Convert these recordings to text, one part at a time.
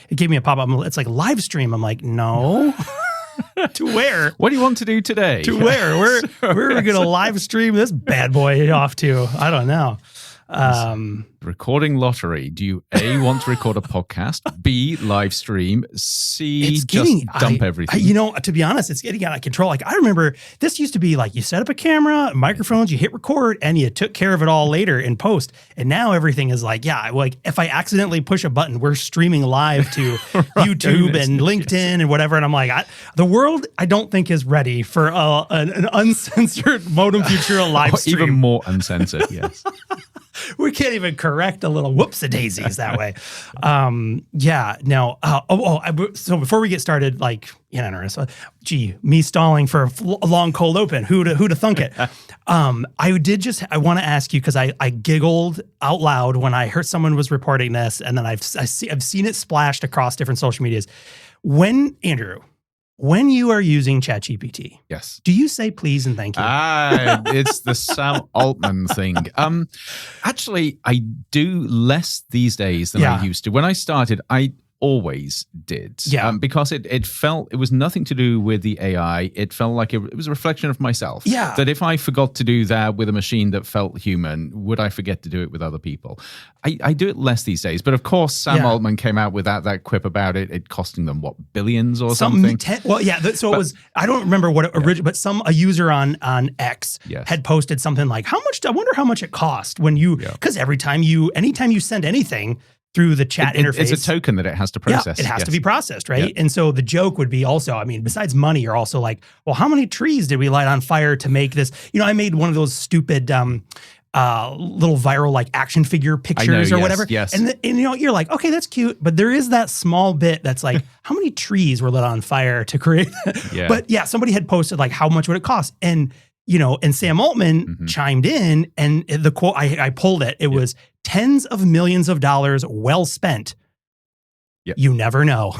it gave me a pop-up. It's like live stream. I'm like, no. To where? What do you want to do today? To where? Where are we going to live stream this bad boy off to? I don't know. Recording lottery. Do you A, want to record a podcast, B, live stream, C, dump everything? To be honest, it's getting out of control. Like I remember this used to be like you set up a camera, microphones, you hit record, and you took care of it all later in post. And now everything is like, if I accidentally push a button, we're streaming live to YouTube and LinkedIn and whatever. And I'm like, the world I don't think is ready for an uncensored Modem Futura live stream. Even more uncensored, yes. We can't even correct a little whoopsie-daisies that way. So before we get started, me stalling for a long cold open. Who'da thunk it? I want to ask you, because I giggled out loud when I heard someone was reporting this, and then I've seen it splashed across different social medias. When you are using ChatGPT, yes, do you say please and thank you? It's the Sam Altman thing. Actually, I do less these days than I used to. When I started, I always did. Because it was nothing to do with the AI. It felt like it was a reflection of myself. Yeah. That if I forgot to do that with a machine that felt human, would I forget to do it with other people? I do it less these days. But of course, Sam Altman came out with that quip about it costing them, billions or something? It was, I don't remember what it originally, but a user on X had posted something like, I wonder how much it cost when because anytime you send anything through the chat interface. It's a token that it has to process. Yeah, it has to be processed, right? Yeah. And so the joke would be also, besides money, you're also like, well, how many trees did we light on fire to make this? I made one of those stupid little viral action figure pictures or whatever. Yes. And you're like, okay, that's cute. But there is that small bit that's like, how many trees were lit on fire to create that? Yeah. But somebody had posted how much would it cost? And and Sam Altman chimed in, and the quote, I pulled it. It was tens of millions of dollars well spent. Yep. You never know.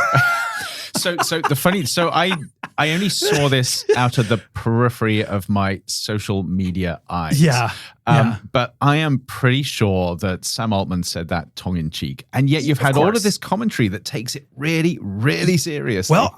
I only saw this out of the periphery of my social media eyes. But I am pretty sure that Sam Altman said that tongue in cheek. And yet you've had all of this commentary that takes it really, really seriously. Well,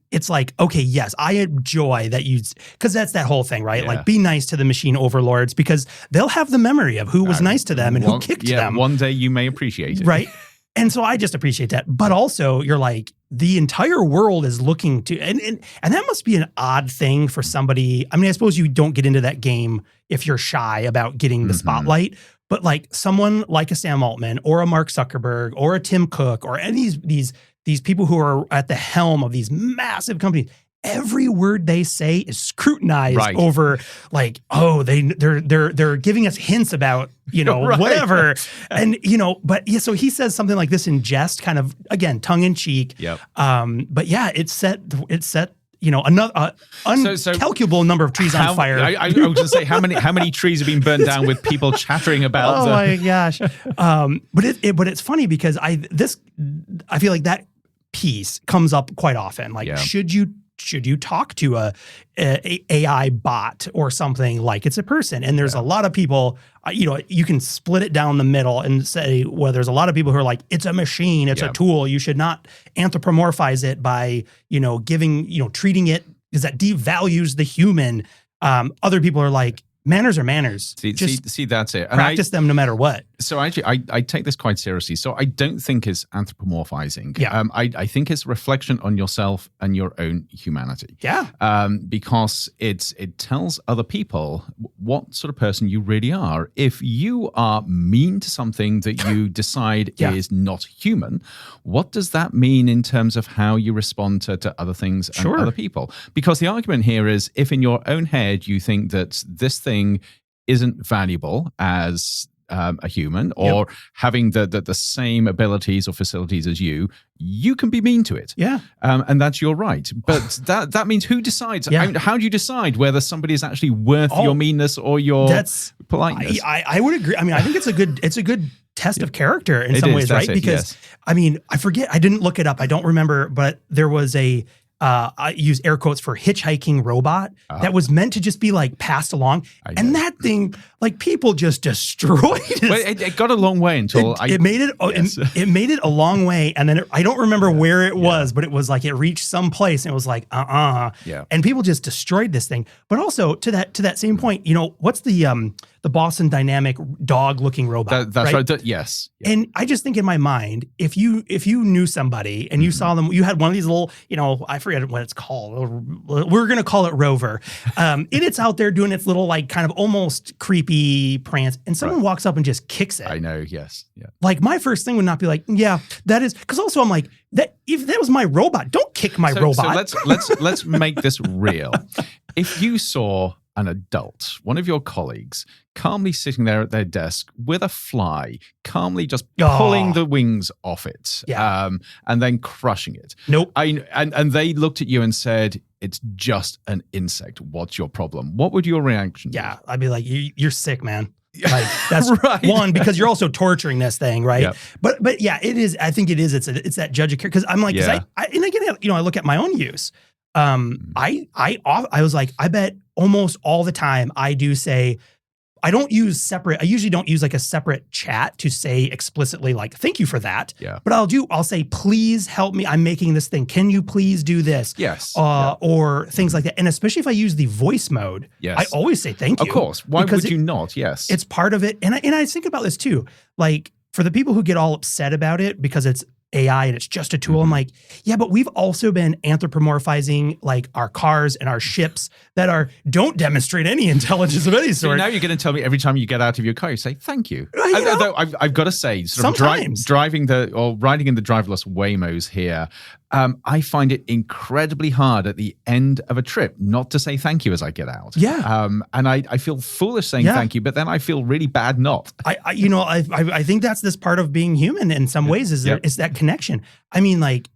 it's like, okay, yes, I enjoy that because that's that whole thing, right? Yeah. Be nice to the machine overlords because they'll have the memory of who was nice to them and who kicked them. One day you may appreciate it. Right. And so I just appreciate that. But also you're like, the entire world is looking to, and that must be an odd thing for somebody. I suppose you don't get into that game if you're shy about getting the spotlight, but someone like a Sam Altman or a Mark Zuckerberg or a Tim Cook or any of these people who are at the helm of these massive companies, every word they say is scrutinized over they're giving us hints about, whatever. And, so he says something like this in jest, kind of, again, tongue in cheek. Yep. It set another uncalculable number of trees on fire. I was going to say, how many trees have been burned down with people chattering about my gosh. But it's funny because I feel like that piece comes up quite often. Should you talk to a AI bot or something like it's a person? And there's a lot of people, you can split it down the middle and say, well, there's a lot of people who are like, it's a machine, it's a tool. You should not anthropomorphize it by, treating it because that devalues the human. Other people are like, manners are manners. See, that's it. And practice them no matter what. So actually, I take this quite seriously. So I don't think it's anthropomorphizing. Yeah. I think it's a reflection on yourself and your own humanity. Yeah. Because it tells other people what sort of person you really are. If you are mean to something that you decide is not human, what does that mean in terms of how you respond to other things and other people? Because the argument here is, if in your own head you think that this thing isn't valuable as a human or having the same abilities or facilities as you can be mean to it. Yeah. And that's your right. But that means who decides? How do you decide whether somebody is actually worth your meanness or your politeness? I would agree. I think it's a good test of character in some ways, right? Because I forget, I didn't look it up. I don't remember, but there was I use air quotes for hitchhiking robot that was meant to just be like passed along. And that thing, like people just destroyed it. Well, it got a long way until it made it. It made it a long way, and then I don't remember where it was, but it was like it reached some place, and it was like and people just destroyed this thing. But also to that same point, you know, what's the Boston Dynamic dog-looking robot? That's right. Yes. Yeah. And I just think in my mind, if you knew somebody and you saw them, you had one of these little, you know, I forget what it's called. We're going to call it Rover. And it's out there doing its little, like, kind of almost creepy prance. And someone walks up and just kicks it. I know. Yes. Yeah. Like, my first thing would not be like, yeah, that is, because also I'm like, that if that was my robot, don't kick my robot. So let's make this real. If you saw an adult, one of your colleagues, calmly sitting there at their desk with a fly, calmly just pulling the wings off it, and then crushing it. Nope. And they looked at you and said, "It's just an insect. What's your problem?" What would your reaction be? Yeah, I'd be like, "You're sick, man." Like that's right. One, because you're also torturing this thing, right? Yep. But yeah, it is. I think it is. It's that judge of care, because I'm like, and again, you know, I look at my own use. I was like, I bet almost all the time I do say, I don't use separate. I usually don't use like a separate chat to say explicitly like, thank you for that. Yeah. But I'll say, please help me. I'm making this thing. Can you please do this? Yes. Or things like that. And especially if I use the voice mode, I always say thank you. Of course. Why would you not? Yes. It's part of it. And I think about this too. Like for the people who get all upset about it because it's AI and it's just a tool. I'm like, yeah, but we've also been anthropomorphizing like our cars and our ships that don't demonstrate any intelligence of any sort. So now you're going to tell me every time you get out of your car, you say thank you. Although I've got to say, sometimes riding in the driverless Waymos here, I find it incredibly hard at the end of a trip not to say thank you as I get out. Yeah. And I feel foolish saying thank you, but then I feel really bad not. I think that's this part of being human in some ways is that connection. I mean, like,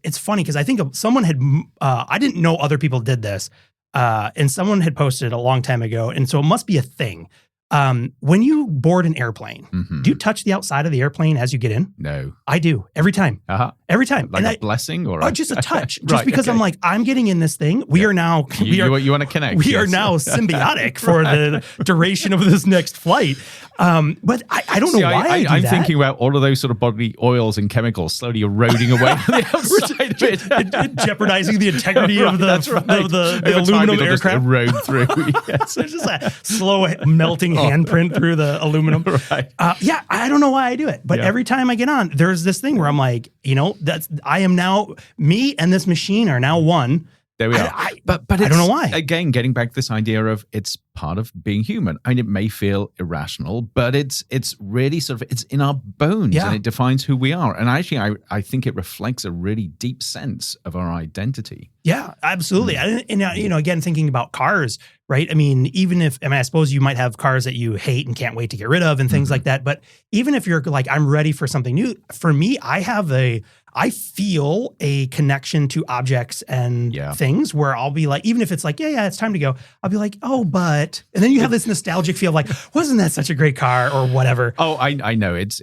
it's funny because I think someone had, I didn't know other people did this, and someone had posted a long time ago, and so it must be a thing. When you board an airplane, do you touch the outside of the airplane as you get in? No. I do. Every time. Every time. Like a blessing or just a touch. Just because I'm like, I'm getting in this thing. We are now... You want to connect. We are now symbiotic for the duration of this next flight. But I don't know why I'm thinking about all of those sort of bodily oils and chemicals slowly eroding away on the outside of it. Jeopardizing the integrity of the aluminum aircraft. Erode through. Yes. There's just a slow melting handprint through the aluminum. Right. I don't know why I do it, but every time I get on, there's this thing where I'm like, you know, I am now, me and this machine are now one. There we are. But I don't know why. Again, getting back to this idea of it's part of being human. I mean, it may feel irrational, but it's really sort of, it's in our bones and it defines who we are. And actually, I think it reflects a really deep sense of our identity. Yeah, absolutely. And you know, again, thinking about cars, right? I mean, I suppose you might have cars that you hate and can't wait to get rid of and things like that. But even if you're like, I'm ready for something new, for me, I feel a connection to objects and things where I'll be like, even if it's like, it's time to go, I'll be like, oh, but, and then you have this nostalgic feel of like, wasn't that such a great car or whatever? Oh, I know. It's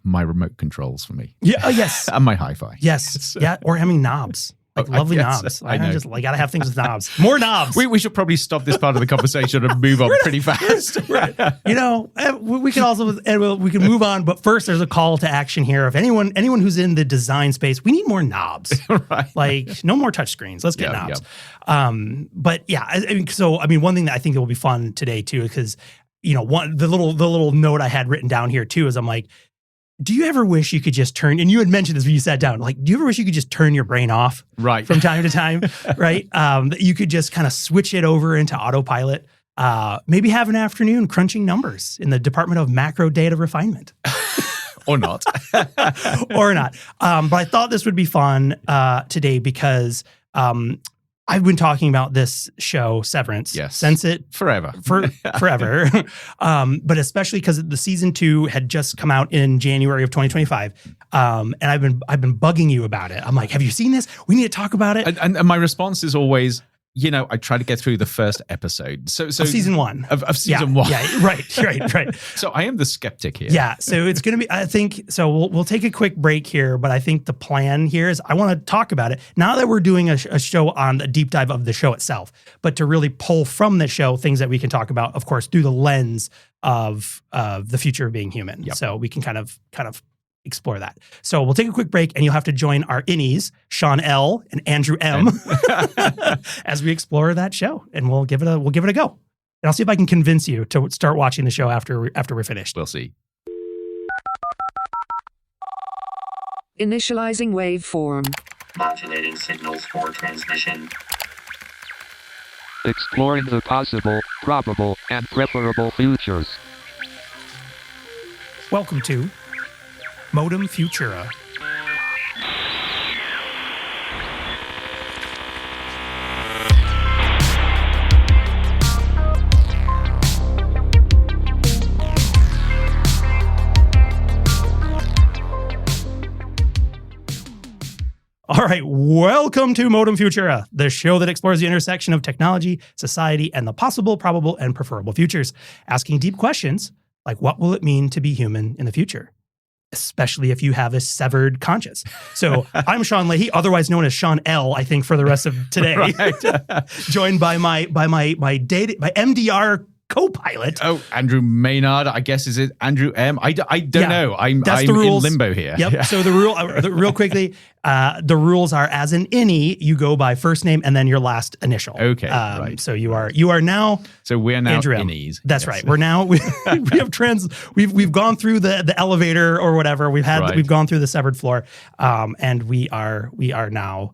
my remote controls for me. Yeah. Yes. And my hi-fi. Yes. Yeah. Or having knobs. Like lovely knobs. I know. Just like gotta have things with knobs. More knobs. We should probably stop this part of the conversation and move on pretty fast. You know, we can also we can move on, but first there's a call to action here. If anyone who's in the design space, we need more knobs. Right. Like no more touch screens. Let's get knobs. But yeah, I mean, one thing that I think that will be fun today too, because you know, the little note I had written down here too is I'm like, do you ever wish you could just turn, and you had mentioned this when you sat down, like, do you ever wish you could just turn your brain off from time to time, right? That you could just kind of switch it over into autopilot, maybe have an afternoon crunching numbers in the Department of Macro Data Refinement. Or not. Or not. But I thought this would be fun today because I've been talking about this show, Severance, since it forever. But especially because the season 2 had just come out in January of 2025, and I've been bugging you about it. I'm like, have you seen this? We need to talk about it. And my response is always, I tried to get through the first episode. So of season one. Of season one. Yeah, right. So I am the skeptic here. Yeah, so it's going to be, I think, so we'll take a quick break here, but I think the plan here is I want to talk about it. Not that we're doing a show on a deep dive of the show itself, but to really pull from the show things that we can talk about, of course, through the lens of the future of being human. Yep. So we can kind of explore that. So we'll take a quick break, and you'll have to join our innies, Sean L. and Andrew M. as we explore that show, and we'll give it a go. And I'll see if I can convince you to start watching the show after we're finished. We'll see. Initializing waveform. Modulating signals for transmission. Exploring the possible, probable, and preferable futures. Welcome to Modem Futura. All right, welcome to Modem Futura, the show that explores the intersection of technology, society, and the possible, probable, and preferable futures, asking deep questions like what will it mean to be human in the future? Especially if you have a severed conscience. So I'm Sean Leahy, otherwise known as Sean L, I think, for the rest of today. Right. Joined by my MDR co-pilot. Oh, Andrew Maynard, I guess. Is it Andrew M? I don't know. I'm the in rules. Limbo here. Yep. Yeah. So real quickly, the rules are, as an innie, you go by first name and then your last initial. Okay. Right. So you are now. So we're now Andrew M. innies. That's Yes. right. We're now we've gone through the elevator or whatever. We've gone through the severed floor, and we are now.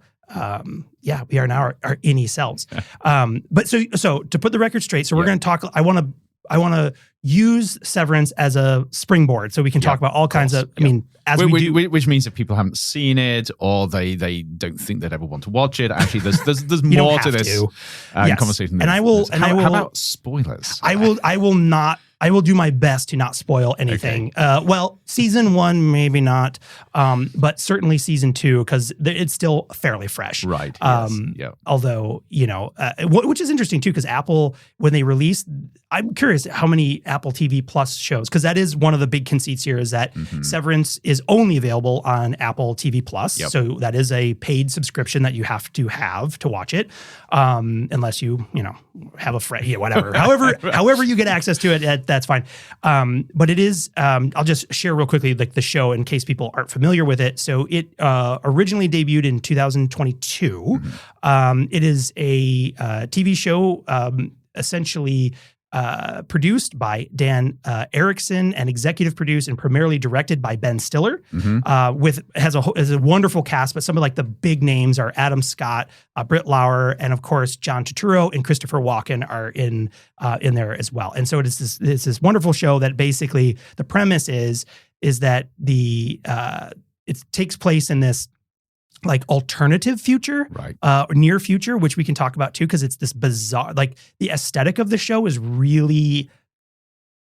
We are now our innie selves. But so to put the record straight, so we're going to talk. I want to use Severance as a springboard, so we can talk about all kinds of. I mean, which means if people haven't seen it or they don't think they'd ever want to watch it, actually, there's more to this conversation. And I will. How about spoilers? I will do my best to not spoil anything. Okay. Well, season one, maybe not, but certainly season two, because it's still fairly fresh. Right. Although, which is interesting too, because Apple, when they released, I'm curious how many Apple TV Plus shows, because that is one of the big conceits here, is that Severance is only available on Apple TV Plus. Yep. So that is a paid subscription that you have to watch it, unless you have a friend, whatever. However you get access to it, that's fine. But it is, I'll just share real quickly like the show in case people aren't familiar with it. So it originally debuted in 2022. It is a TV show essentially produced by Dan Erickson and executive produced and primarily directed by Ben Stiller. Has a wonderful cast, but some of like the big names are Adam Scott, Britt Lauer, and of course John Turturro and Christopher Walken are in there as well. And so it's this wonderful show that basically the premise is that it takes place in this like alternative future, right? Near future, which we can talk about too, because it's this bizarre, like the aesthetic of the show is really,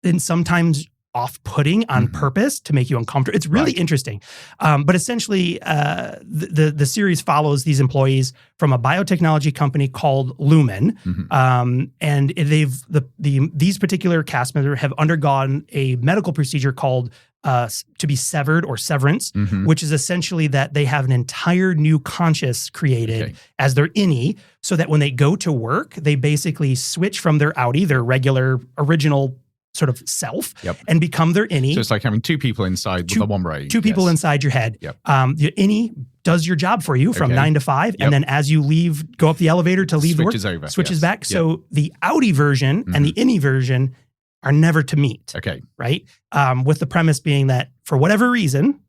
and sometimes off-putting on purpose to make you uncomfortable. It's really interesting. But essentially, the series follows these employees from a biotechnology company called Lumen. And these particular cast members have undergone a medical procedure called to be severed or severance, which is essentially that they have an entire new conscious created as their innie, so that when they go to work, they basically switch from their outie, their regular original sort of self, and become their innie. So it's like having two people inside the one brain. Two people inside your head. Yep. The innie does your job for you from 9 to 5, and then as you leave, go up the elevator to leave switches work, over. Switches back. So the outie version and the innie version are never to meet. Okay. Right? With the premise being that for whatever reason,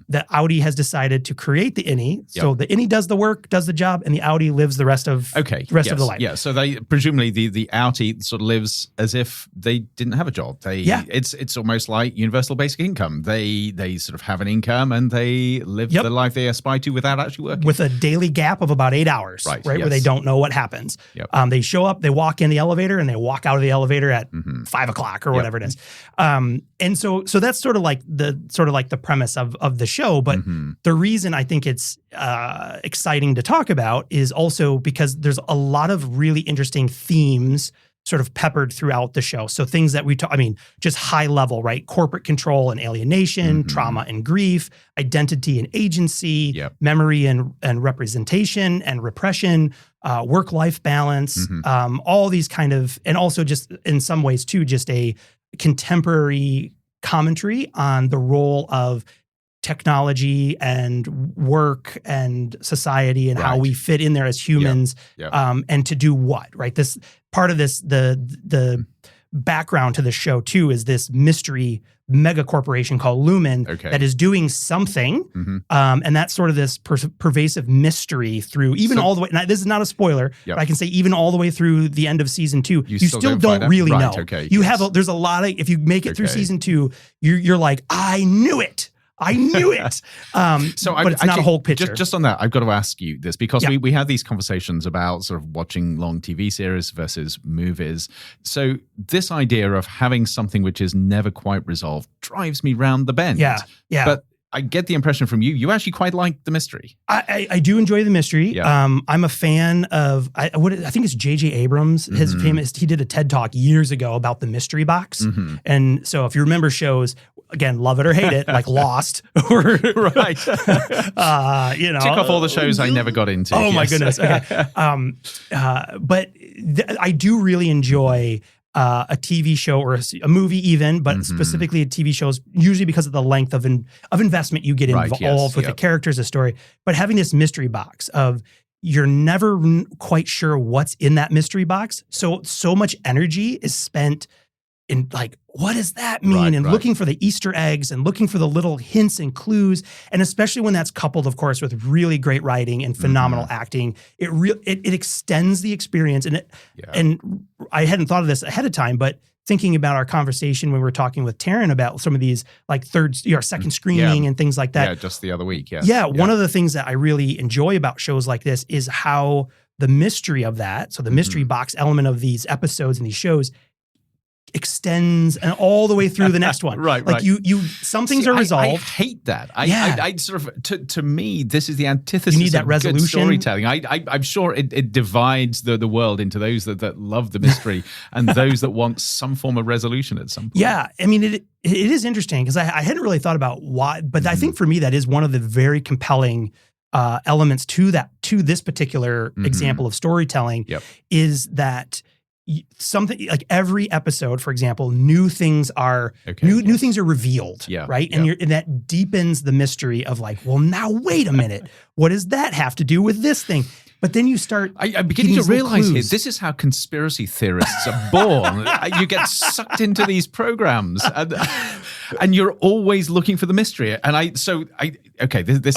the outie has decided to create the innie. So the innie does the work, does the job, and the outie lives the rest of of the life. Yeah. So they presumably the outie sort of lives as if they didn't have a job. It's almost like universal basic income. They sort of have an income and they live the life they aspire to without actually working. With a daily gap of about 8 hours, right? Where they don't know what happens. They show up, they walk in the elevator, and they walk out of the elevator at 5 o'clock or whatever it is. And so that's sort of like the premise of the show. But the reason I think it's exciting to talk about is also because there's a lot of really interesting themes sort of peppered throughout the show. So things that just high level, right? Corporate control and alienation, trauma and grief, identity and agency, memory and representation and repression, work-life balance, all these kind of, and also just in some ways too, just a contemporary commentary on the role of technology and work and society and how we fit in there as humans, and to do what, right? This part of this, the background to the show too, is this mystery mega corporation called Lumen that is doing something, and that's sort of this pervasive mystery through all the way. And this is not a spoiler, but I can say even all the way through the end of season 2, you still don't really know. There's a lot of, if you make it through season 2, you're like, I knew it. But it's not a whole picture. Just on that, I've got to ask you this, because we have these conversations about sort of watching long TV series versus movies. So this idea of having something which is never quite resolved drives me round the bend. Yeah. But I get the impression from you actually quite like the mystery. I do enjoy the mystery. I'm a fan of, I think it's J.J. Abrams. His he did a TED Talk years ago about the mystery box. And so if you remember shows, again, love it or hate it, like Lost. Or, right. Tick off all the shows I never got into. Oh, my goodness. Okay. But I do really enjoy a TV show or a movie even, but specifically a TV show is usually because of the length of investment you get involved with the characters, the story. But having this mystery box of you're never quite sure what's in that mystery box. So much energy is spent in like, what does that mean? Looking for the Easter eggs and looking for the little hints and clues. And especially when that's coupled, of course, with really great writing and phenomenal acting, it extends the experience. And I hadn't thought of this ahead of time, but thinking about our conversation when we were talking with Taryn about some of these like second screening and things like that. Yeah, just the other week. One of the things that I really enjoy about shows like this is how the mystery of that, so the mystery box element of these episodes and these shows, extends and all the way through the next one. Some things are resolved. I hate that. I sort of, to me, this is the antithesis you need that of resolution. Good storytelling. I'm sure it divides the world into those that love the mystery and those that want some form of resolution at some point. Yeah. I mean, it is interesting because I hadn't really thought about why, but I think for me, that is one of the very compelling elements to this particular example of storytelling is that something like every episode, for example, new things are new things are revealed, right? And that deepens the mystery of like, well, now wait a minute, what does that have to do with this thing? But then you start. I'm beginning to realize here, this is how conspiracy theorists are born. You get sucked into these programs, and you're always looking for the mystery. And this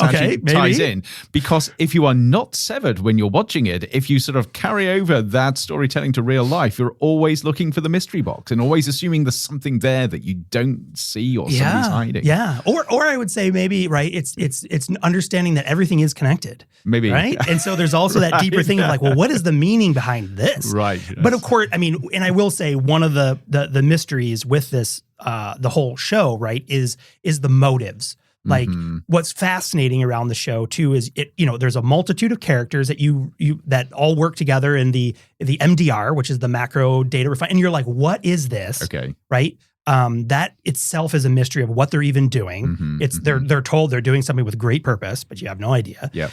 actually ties in, because if you are not severed when you're watching it, if you sort of carry over that storytelling to real life, you're always looking for the mystery box and always assuming there's something there that you don't see or somebody's hiding. Yeah, or I would say maybe it's understanding that everything is connected. Maybe right, and so there's also that deeper thing of like, well, what is the meaning behind this? Right. Yes. But of course, I mean, and I will say one of the mysteries with this, the whole show, right, is the motives. Like what's fascinating around the show too is there's a multitude of characters that that all work together in the MDR, which is the macro data refine, and you're like, what is this? Okay. Right. That itself is a mystery of what they're even doing. They're told they're doing something with great purpose, but you have no idea. Yeah.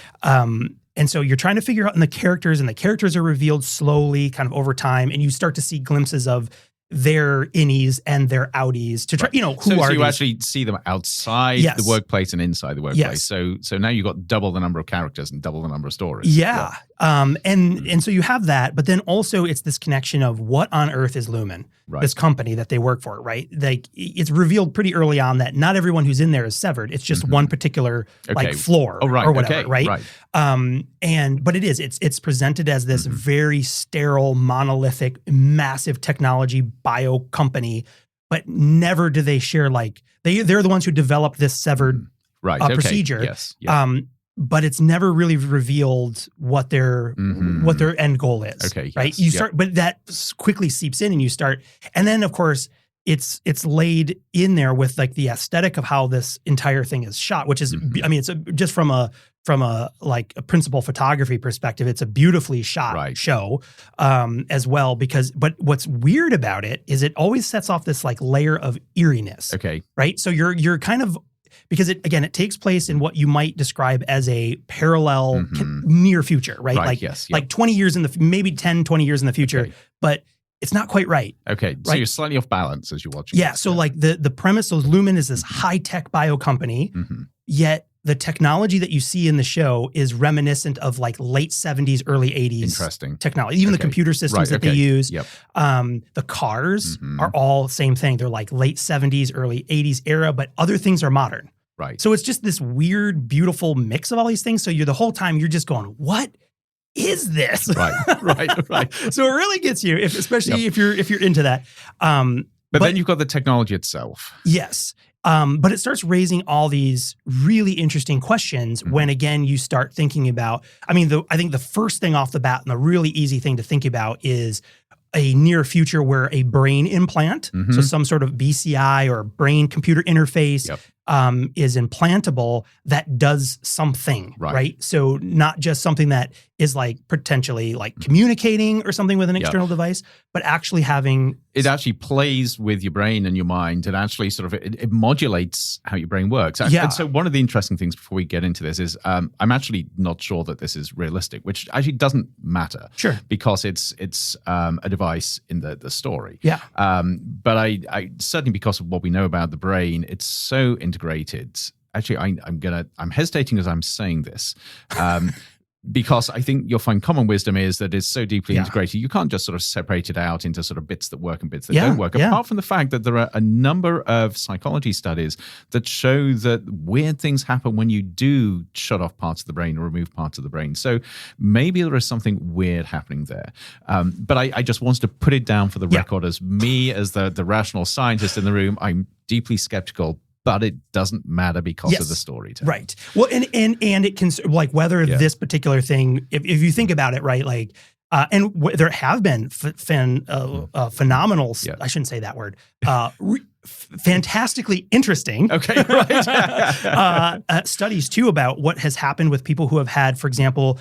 And so you're trying to figure out the characters are revealed slowly, kind of over time, and you start to see glimpses of their innies and their outies to try, so you actually see them outside the workplace and inside the workplace. So now you've got double the number of characters and double the number of stories. Yeah. And so you have that, but then also it's this connection of what on earth is Lumen, this company that they work for, right? Like it's revealed pretty early on that not everyone who's in there is severed. It's just one particular like floor or whatever, right? But it's presented as this very sterile, monolithic, massive technology bio company, but never do they share they're the ones who developed this severed procedure. Yes. Yeah. But it's never really revealed what their end goal is. Okay. Right. Yes. But that quickly seeps in, and you start, and then of course it's laid in there with like the aesthetic of how this entire thing is shot, which is, I mean, it's just from a like a principal photography perspective, it's a beautifully shot show as well. But what's weird about it is it always sets off this like layer of eeriness. Okay. Right. So you're kind of, because it takes place in what you might describe as a parallel near future, right? Like, like 20 years maybe 10, 20 years in the future, but it's not quite right. Okay. So you're slightly off balance as you're watching. Yeah. So like the premise, so Lumen is this high-tech bio company, yet the technology that you see in the show is reminiscent of like late 70s, early 80s technology. Even the computer systems that they use. The cars are all same thing. They're like late 70s, early 80s era, but other things are modern. Right. So it's just this weird, beautiful mix of all these things. So the whole time you're just going, what is this? Right. So it really gets you, especially if you're into that. But then you've got the technology itself. Yes. But it starts raising all these really interesting questions when, again, you start thinking about, I think the first thing off the bat and the really easy thing to think about is a near future where a brain implant, so some sort of BCI or brain computer interface is implantable that does something, right? So not just something that is like potentially like communicating or something with an external device, but actually having... It actually plays with your brain and your mind and actually sort of, it modulates how your brain works. And so one of the interesting things before we get into this is I'm actually not sure that this is realistic, which actually doesn't matter. Sure. Because it's a device in the story. Yeah. But I certainly because of what we know about the brain, it's so integrated. Actually, I'm hesitating as I'm saying this. Because I think you'll find common wisdom is that it's so deeply integrated, you can't just sort of separate it out into sort of bits that work and bits that don't work. Apart from the fact that there are a number of psychology studies that show that weird things happen when you do shut off parts of the brain or remove parts of the brain. So maybe there is something weird happening there. But I just wanted to put it down for the record as me, as the rational scientist in the room. I'm deeply skeptical, but it doesn't matter because of the storytelling. Right. Well, and it can, like, whether this particular thing, if you think about it, right, like, there have been phenomenal, I shouldn't say that word, fantastically interesting studies too about what has happened with people who have had, for example,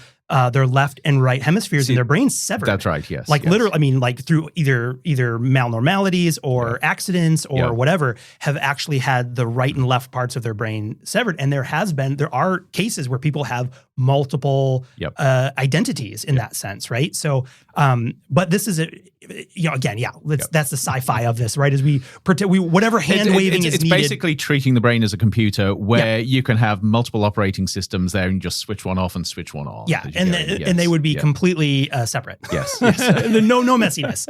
their left and right hemispheres in their brains severed. That's right, yes. Like literally, I mean, like through either malnormalities or accidents or whatever, have actually had the right and left parts of their brain severed. And there are cases where people have multiple identities in that sense, right? So, but this is that's the sci-fi of this, right? As we pretend, whatever hand waving is needed. It's basically treating the brain as a computer where you can have multiple operating systems there and just switch one off and switch one on. Yeah, and they would be completely separate. Yes. no messiness.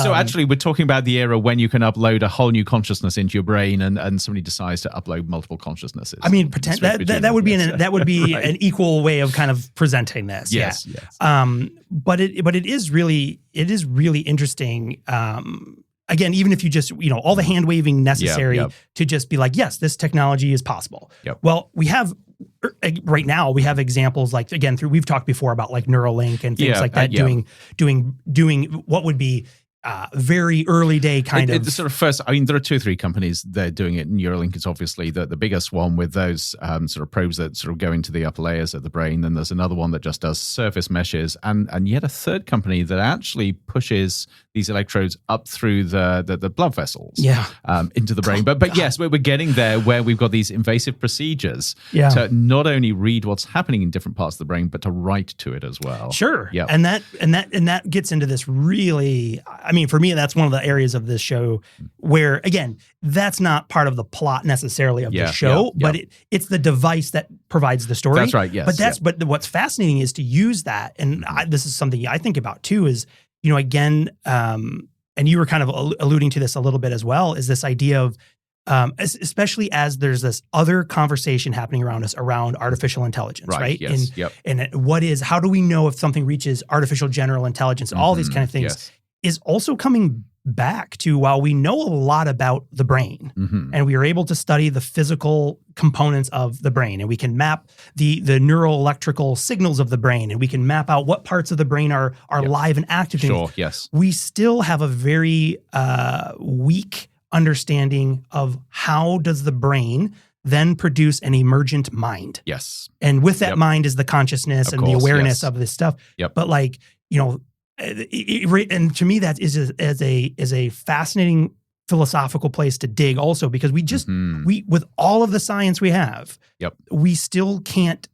So actually, we're talking about the era when you can upload a whole new consciousness into your brain, and somebody decides to upload multiple consciousnesses. I mean, that would be an equal way of kind of presenting this. Yes. But it is really interesting. Again, even if you just, all the hand waving necessary to just be like, yes, this technology is possible. Well, right now we have examples like, again, we've talked before about like Neuralink and things like that, doing what would be very early day kind of. Sort of first, I mean, there are 2 or 3 companies that are doing it. Neuralink is obviously the biggest one with those sort of probes that sort of go into the upper layers of the brain. Then there's another one that just does surface meshes, and yet a third company that actually pushes these electrodes up through the blood vessels into the brain. But yes, we're getting there where we've got these invasive procedures to not only read what's happening in different parts of the brain, but to write to it as well. Sure. Yeah. And that gets into this really, I mean, for me, that's one of the areas of this show where, again, that's not part of the plot necessarily of the show, but it's the device that provides the story. That's right. Yes. But what's fascinating is to use that, and this is something I think about too. Is again, and you were kind of alluding to this a little bit as well, is this idea of, especially as there's this other conversation happening around us around artificial intelligence, right? Yes. And how do we know if something reaches artificial general intelligence and all these kind of things is also coming back to, while we know a lot about the brain and we are able to study the physical components of the brain, and we can map the neuroelectrical signals of the brain, and we can map out what parts of the brain are live and active. Sure, yes. We still have a very weak understanding of how does the brain then produce an emergent mind. Yes. And with that mind is the consciousness Of and course, the awareness yes. of this stuff. Yep. But like, and to me that is a fascinating philosophical place to dig also, because we just, we with all of the science we have, we still can't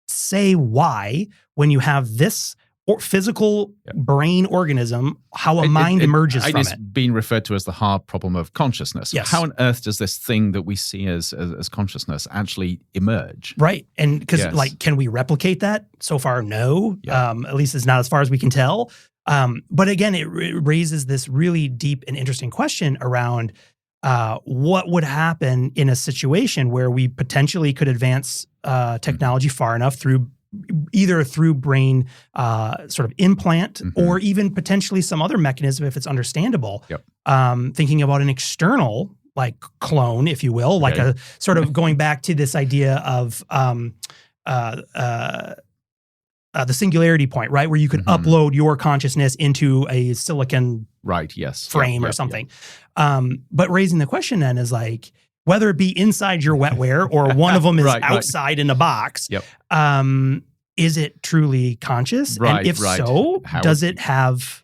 say why when you have this physical brain organism, how a mind emerges from it's it. being referred to as the hard problem of consciousness. Yes. How on earth does this thing that we see as consciousness actually emerge? Right. And because like, can we replicate that? So far, no. At least it's not as far as we can tell. But again, it raises this really deep and interesting question around what would happen in a situation where we potentially could advance technology far enough either through brain sort of implant or even potentially some other mechanism if it's understandable. Thinking about an external like clone, if you will, like a sort of going back to this idea of the singularity point, right? Where you could upload your consciousness into a silicon frame or something. But raising the question then is like, whether it be inside your wetware or one of them is outside in a box, is it truly conscious? And if so, does it have,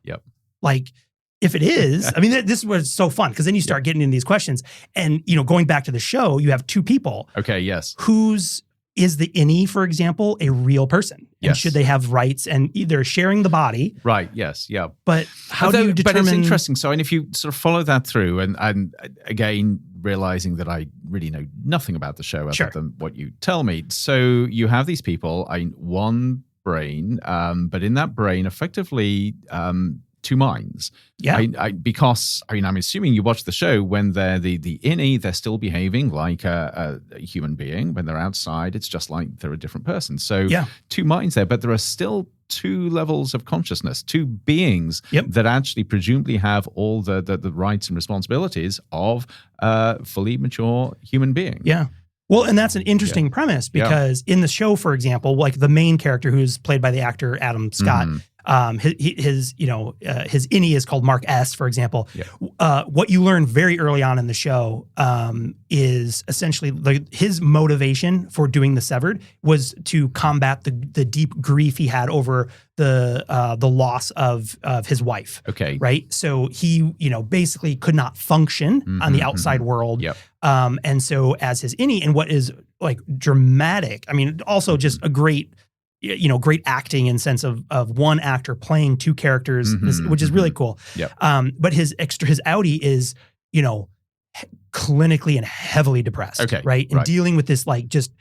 like, if it is, I mean, this was so fun because then you start getting into these questions. And, going back to the show, you have two people. Okay, yes. Is the innie, for example, a real person? And should they have rights and either sharing the body? Right, yes, yeah. But how do you determine? But it's interesting. So, and if you sort of follow that through, and again, realizing that I really know nothing about the show other than what you tell me. So you have these people, one brain, but in that brain, effectively, two minds. Because I'm assuming you watch the show when they're the innie, they're still behaving like a human being. When they're outside, it's just like they're a different person. So two minds there, but there are still two levels of consciousness, two beings that actually presumably have all the rights and responsibilities of a fully mature human being. Yeah. Well, and that's an interesting premise because in the show, for example, like the main character who's played by the actor Adam Scott, his innie is called Mark S, for example. What you learn very early on in the show is essentially his motivation for doing the severed was to combat the deep grief he had over the loss of his wife. Okay. Right. So he, basically could not function on the outside world. And so as his innie, and what is like dramatic, I mean, also just a great acting in sense of one actor playing two characters, which is really cool. But his outie is, clinically and heavily depressed. Okay. Right. And dealing with this, like, just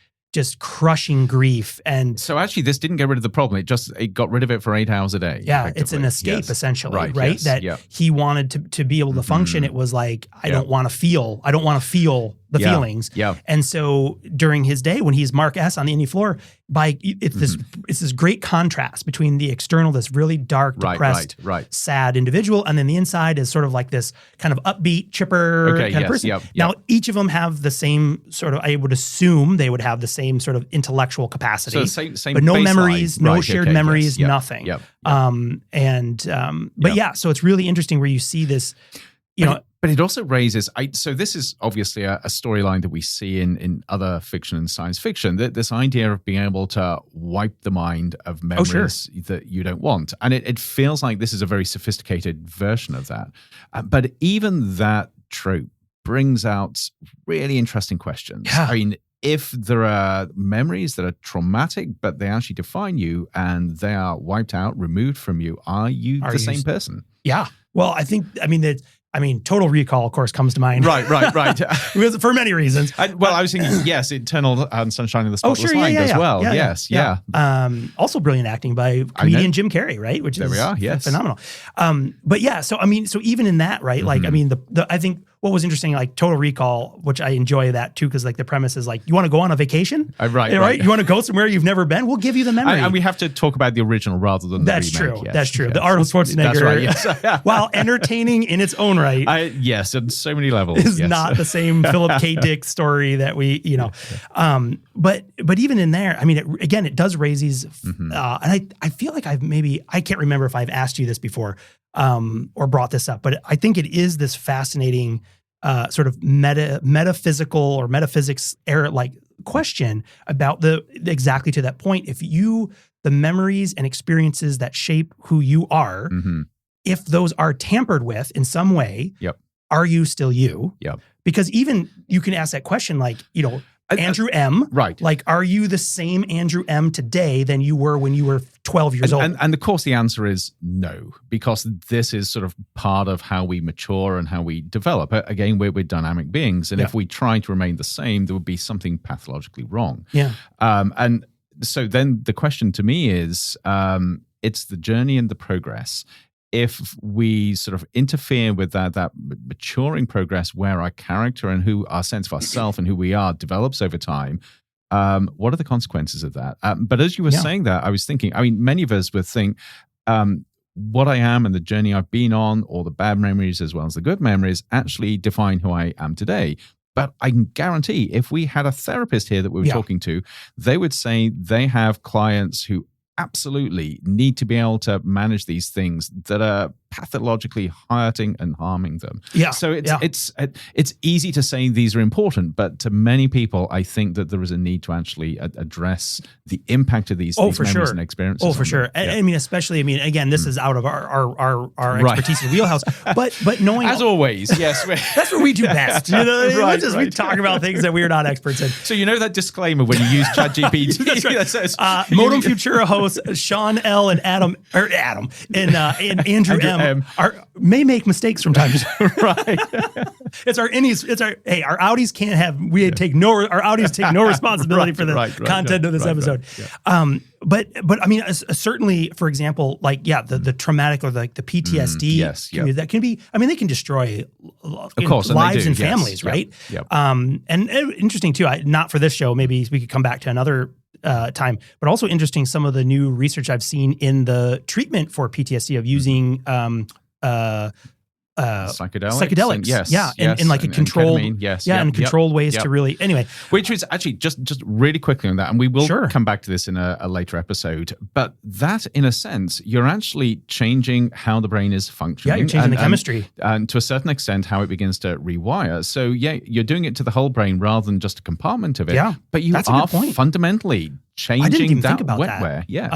crushing grief. And so actually this didn't get rid of the problem. It got rid of it for 8 hours a day. Yeah. It's an escape essentially, right? Yes, that he wanted to be able to function. It was like, I don't want to feel the feelings. And so during his day when he's Mark S on the innie floor, it's this great contrast between the external, this really dark, depressed, sad individual, and then the inside is sort of like this kind of upbeat, chipper kind of person. Now, each of them have the same sort of, I would assume they would have the same sort of intellectual capacity. So same but no baseline. memories, no shared memories, nothing. So it's really interesting where you see this, But it also raises, so this is obviously a storyline that we see in other fiction and science fiction, this idea of being able to wipe the mind of memories that you don't want. And it feels like this is a very sophisticated version of that. But even that trope brings out really interesting questions. I mean, if there are memories that are traumatic, but they actually define you and they are wiped out, removed from you, are you the same person? Yeah. Well, I mean, Total Recall, of course, comes to mind. Right. For many reasons. I was thinking, yes, Eternal Sunshine of the Spotless Mind as well. Yeah. Also brilliant acting by comedian Jim Carrey, right? Which is phenomenal. So even in that, right? Like, I mean, I think what was interesting, like Total Recall, which I enjoy that too, because like the premise is like, you want to go on a vacation? Right. You want to go somewhere you've never been? We'll give you the memory. And we have to talk about the original rather than the remake. That's true. The Arnold Schwarzenegger, while entertaining in its own right. On so many levels. Is not the same Philip K. Dick story that we, But even in there, I mean, it does raise these, and I feel like I can't remember if I've asked you this before or brought this up, but I think it is this fascinating sort of metaphysical or metaphysics error like question about exactly to that point. If the memories and experiences that shape who you are, if those are tampered with in some way, are you still you? Because even you can ask that question like, Andrew M. Right. Like, are you the same Andrew M. today than you were when you were 12 years old? And of course the answer is no, because this is sort of part of how we mature and how we develop. Again, we're dynamic beings. And if we try to remain the same, there would be something pathologically wrong. And so then the question to me is, it's the journey and the progress. If we sort of interfere with that maturing progress where our character and our sense of ourself and who we are develops over time, what are the consequences of that? But as you were saying that, I was thinking, many of us would think what I am and the journey I've been on, all the bad memories as well as the good memories, actually define who I am today. But I can guarantee if we had a therapist here that we were talking to, they would say they have clients who absolutely need to be able to manage these things that are pathologically hurting and harming them. So it's easy to say these are important, but to many people, I think that there is a need to actually address the impact of these memories and experiences. For sure. Especially, again, this is out of our expertise in wheelhouse, but knowing as always, yes, that's what we do best. We talk about things that we're not experts in. So that disclaimer when you use ChatGPT that says Modem Futura hosts Sean L. and Adam and Andrew M. May make mistakes from time to time. Right. It's our innies. It's our outies can't have. Our outies take no responsibility for the content of this episode. But certainly, for example, like the traumatic or the PTSD that can be. They can destroy lives and families, right? And interesting too. Not for this show. Maybe we could come back to another time, but also interesting some of the new research I've seen in the treatment for PTSD of using psychedelics, and like a controlled, controlled ways to really, which is actually just really quickly on that, and we will come back to this in a later episode, but that in a sense, you're actually changing how the brain is functioning. You're changing the chemistry. And to a certain extent, how it begins to rewire. So you're doing it to the whole brain rather than just a compartment of it. But you are fundamentally changing that wetware. Yes.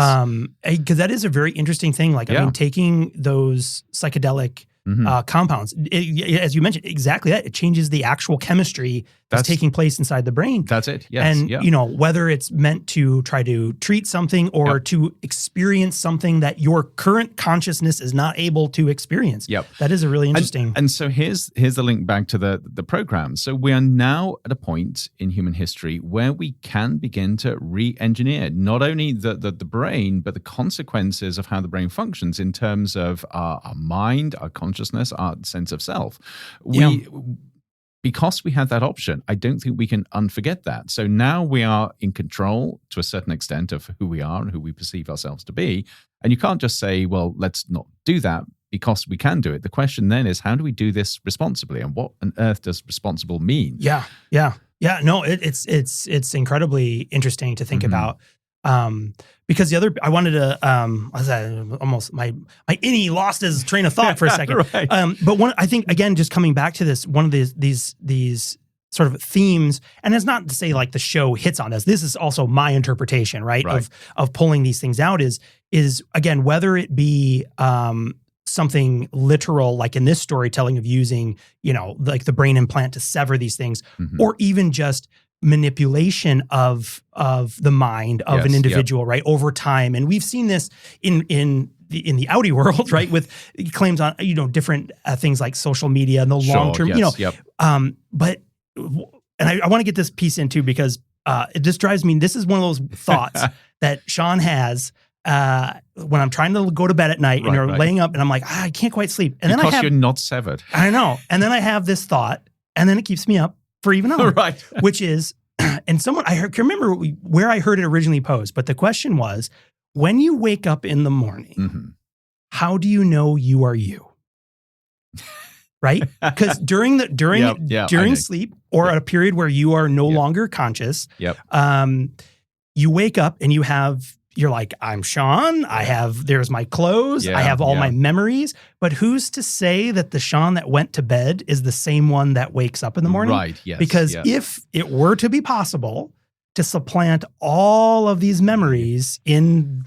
Because that is a very interesting thing. Like, taking those psychedelic compounds, as you mentioned, exactly that. It changes the actual chemistry that's taking place inside the brain. That's it. Yes. And, whether it's meant to try to treat something or to experience something that your current consciousness is not able to experience. That is a really interesting. And so here's the link back to the program. So we are now at a point in human history where we can begin to re-engineer not only the brain, but the consequences of how the brain functions in terms of our mind, our consciousness, our sense of self. Because we had that option, I don't think we can unforget that. So now we are in control to a certain extent of who we are and who we perceive ourselves to be. And you can't just say, well, let's not do that because we can do it. The question then is, how do we do this responsibly? And what on earth does responsible mean? No, it's incredibly interesting to think about. Because I wanted to, almost my innie lost his train of thought for a second. But I think, again, just coming back to this, one of these sort of themes, and it's not to say like the show hits on this. This is also my interpretation, right? Of pulling these things out is again, whether it be something literal, like in this storytelling of using, like the brain implant to sever these things, or even just manipulation of the mind of an individual, right, over time. And we've seen this in the outie world, right, with claims on different things like social media and the long term, But I want to get this piece in too, because it just drives me. This is one of those thoughts that Sean has when I'm trying to go to bed at night and you're laying up and I'm like, I can't quite sleep. And then you're not severed. I know. And then I have this thought, and then it keeps me up for even hour, which is, and I can remember where I heard it originally posed, but the question was, when you wake up in the morning, how do you know you are you? Right? Because during sleep or at a period where you are no longer conscious, you wake up and you have you're like, I'm Sean. There's my clothes. I have all my memories. But who's to say that the Sean that went to bed is the same one that wakes up in the morning? Right, yes. Because if it were to be possible to supplant all of these memories in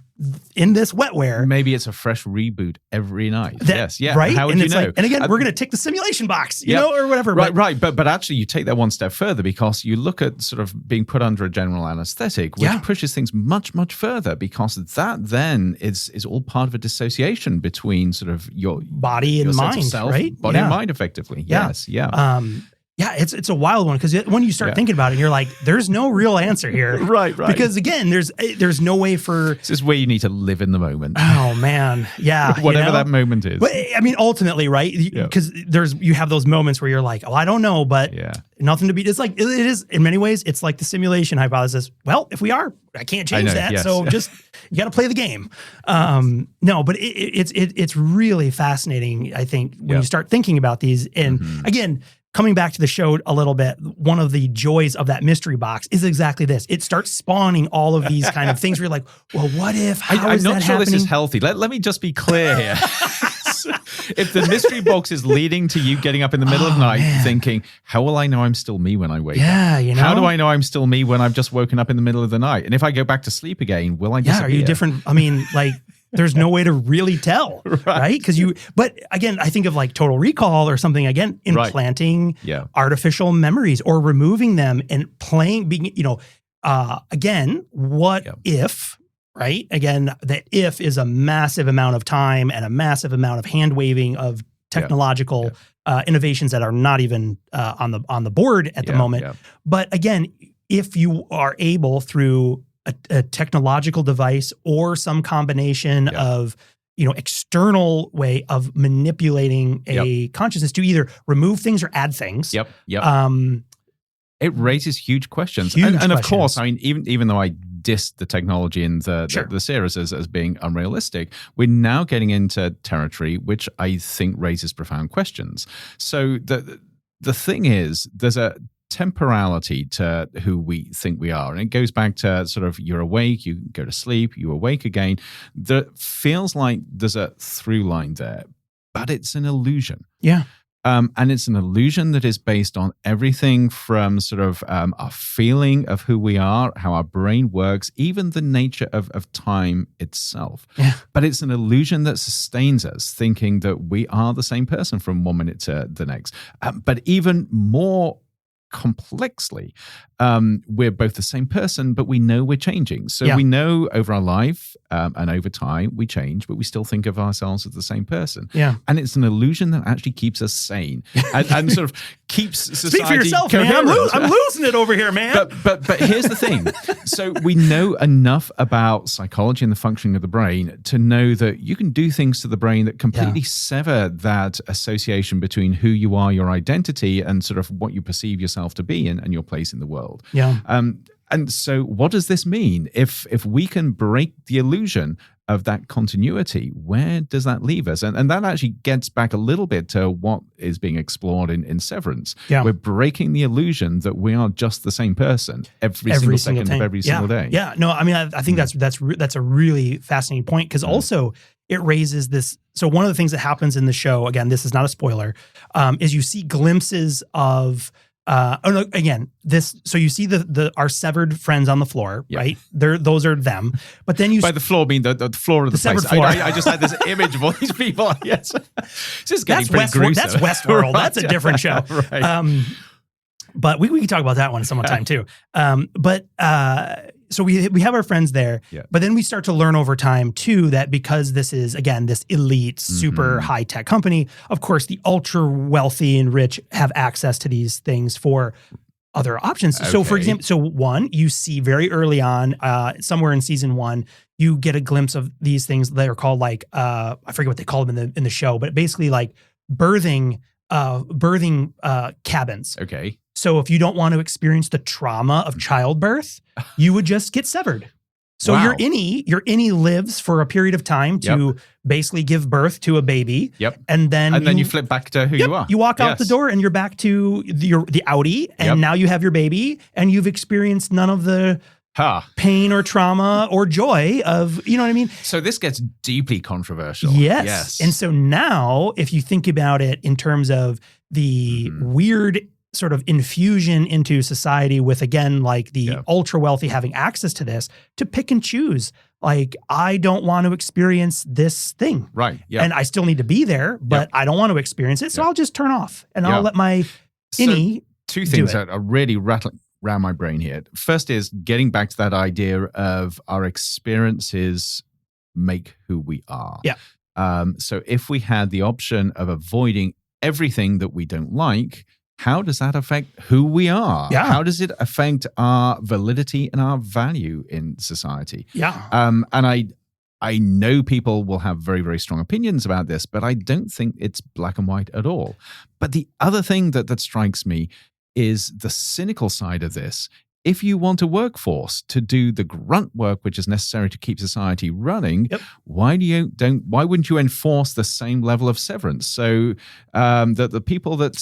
this wetware. Maybe it's a fresh reboot every night. Yes, yeah. Right? How would you know? And again, we're going to tick the simulation box, you know, or whatever. Right. But actually, you take that one step further because you look at sort of being put under a general anesthetic, which pushes things much, much further because that then is all part of a dissociation between sort of your body and mind, right? Body and mind, effectively. Yes, yeah. Yeah, it's a wild one because when you start thinking about it, you're like, there's no real answer here. Right. Because again, there's no way for... This is where you need to live in the moment. Oh, man. Yeah. Whatever that moment is. But, I mean, ultimately, right? Because you have those moments where you're like, oh, I don't know, but nothing to be... It's like, it is, in many ways, it's like the simulation hypothesis. Well, if we are, I can't change that. Yes. So just, you got to play the game. No, but it's really fascinating, I think, when you start thinking about these. And again... Coming back to the show a little bit, one of the joys of that mystery box is exactly this. It starts spawning all of these kind of things where you're like, well, what if? I'm not sure this is healthy. Let me just be clear here. If the mystery box is leading to you getting up in the middle of the night thinking, how will I know I'm still me when I wake up? You know? How do I know I'm still me when I've just woken up in the middle of the night? And if I go back to sleep again, will I disappear? Are you different? I mean, like... There's no way to really tell, right? But again, I think of like Total Recall or something, again, implanting artificial memories or removing them and again, what if, right? Again, the if is a massive amount of time and a massive amount of hand waving of technological innovations that are not even on the board at the moment. But again, if you are able through a technological device or some combination of, external way of manipulating a consciousness to either remove things or add things. It raises huge questions. And of course, I mean, even though I dissed the technology in the series as being unrealistic, we're now getting into territory which I think raises profound questions. So the thing is, there's a temporality to who we think we are. And it goes back to sort of you're awake, you go to sleep, you awake again. That feels like there's a through line there, but it's an illusion. Yeah. And it's an illusion that is based on everything from sort of our feeling of who we are, how our brain works, even the nature of time itself. Yeah. But it's an illusion that sustains us, thinking that we are the same person from one minute to the next. But even more complexly, we're both the same person, but we know we're changing. So we know over our life and over time we change, but we still think of ourselves as the same person. Yeah. And it's an illusion that actually keeps us sane and sort of keeps society Speak for yourself, coherent. man. I'm losing it over here, man. But here's the thing. So we know enough about psychology and the functioning of the brain to know that you can do things to the brain that completely sever that association between who you are, your identity, and sort of what you perceive yourself to be and your place in the world. Yeah. And so what does this mean? If we can break the illusion of that continuity, where does that leave us? And that actually gets back a little bit to what is being explored in Severance. Yeah. We're breaking the illusion that we are just the same person every single second of every single day. Yeah. No, I mean, I think that's a really fascinating point because also it raises this. So one of the things that happens in the show, again, this is not a spoiler, is you see glimpses of so you see our severed friends on the floor, right? Those are them. But then by the floor, mean the floor of the place. Floor. I just had this image of all these people. Yes, this is getting pretty gruesome. That's Westworld. That's a different show. Right. But we can talk about that one some time too. So we have our friends there, but then we start to learn over time too that because this is, again, this elite, super high-tech company, of course, the ultra wealthy and rich have access to these things for other options. Okay. So for example, one, you see very early on, somewhere in season 1, you get a glimpse of these things that are called like, I forget what they call them in the show, but basically like birthing cabins. Okay. So if you don't want to experience the trauma of childbirth, you would just get severed. So your innie lives for a period of time to basically give birth to a baby. Yep. And then you flip back to who you are. You walk out the door and you're back to the outie, and now you have your baby and you've experienced none of the pain or trauma or joy of, you know what I mean? So this gets deeply controversial. Yes. And so now, if you think about it in terms of the weird sort of infusion into society with, again, like the ultra wealthy having access to this, to pick and choose. Like, I don't want to experience this thing. Right. Yeah. And I still need to be there, but I don't want to experience it. So I'll just turn off and I'll let my innie two things that are really rattling around my brain here. First is getting back to that idea of our experiences make who we are. Yeah. So if we had the option of avoiding everything that we don't like, how does that affect who we are? Yeah. How does it affect our validity and our value in society? Yeah. And I know people will have very, very strong opinions about this, but I don't think it's black and white at all. But the other thing that strikes me is the cynical side of this. If you want a workforce to do the grunt work which is necessary to keep society running, why wouldn't you enforce the same level of severance? So that the people that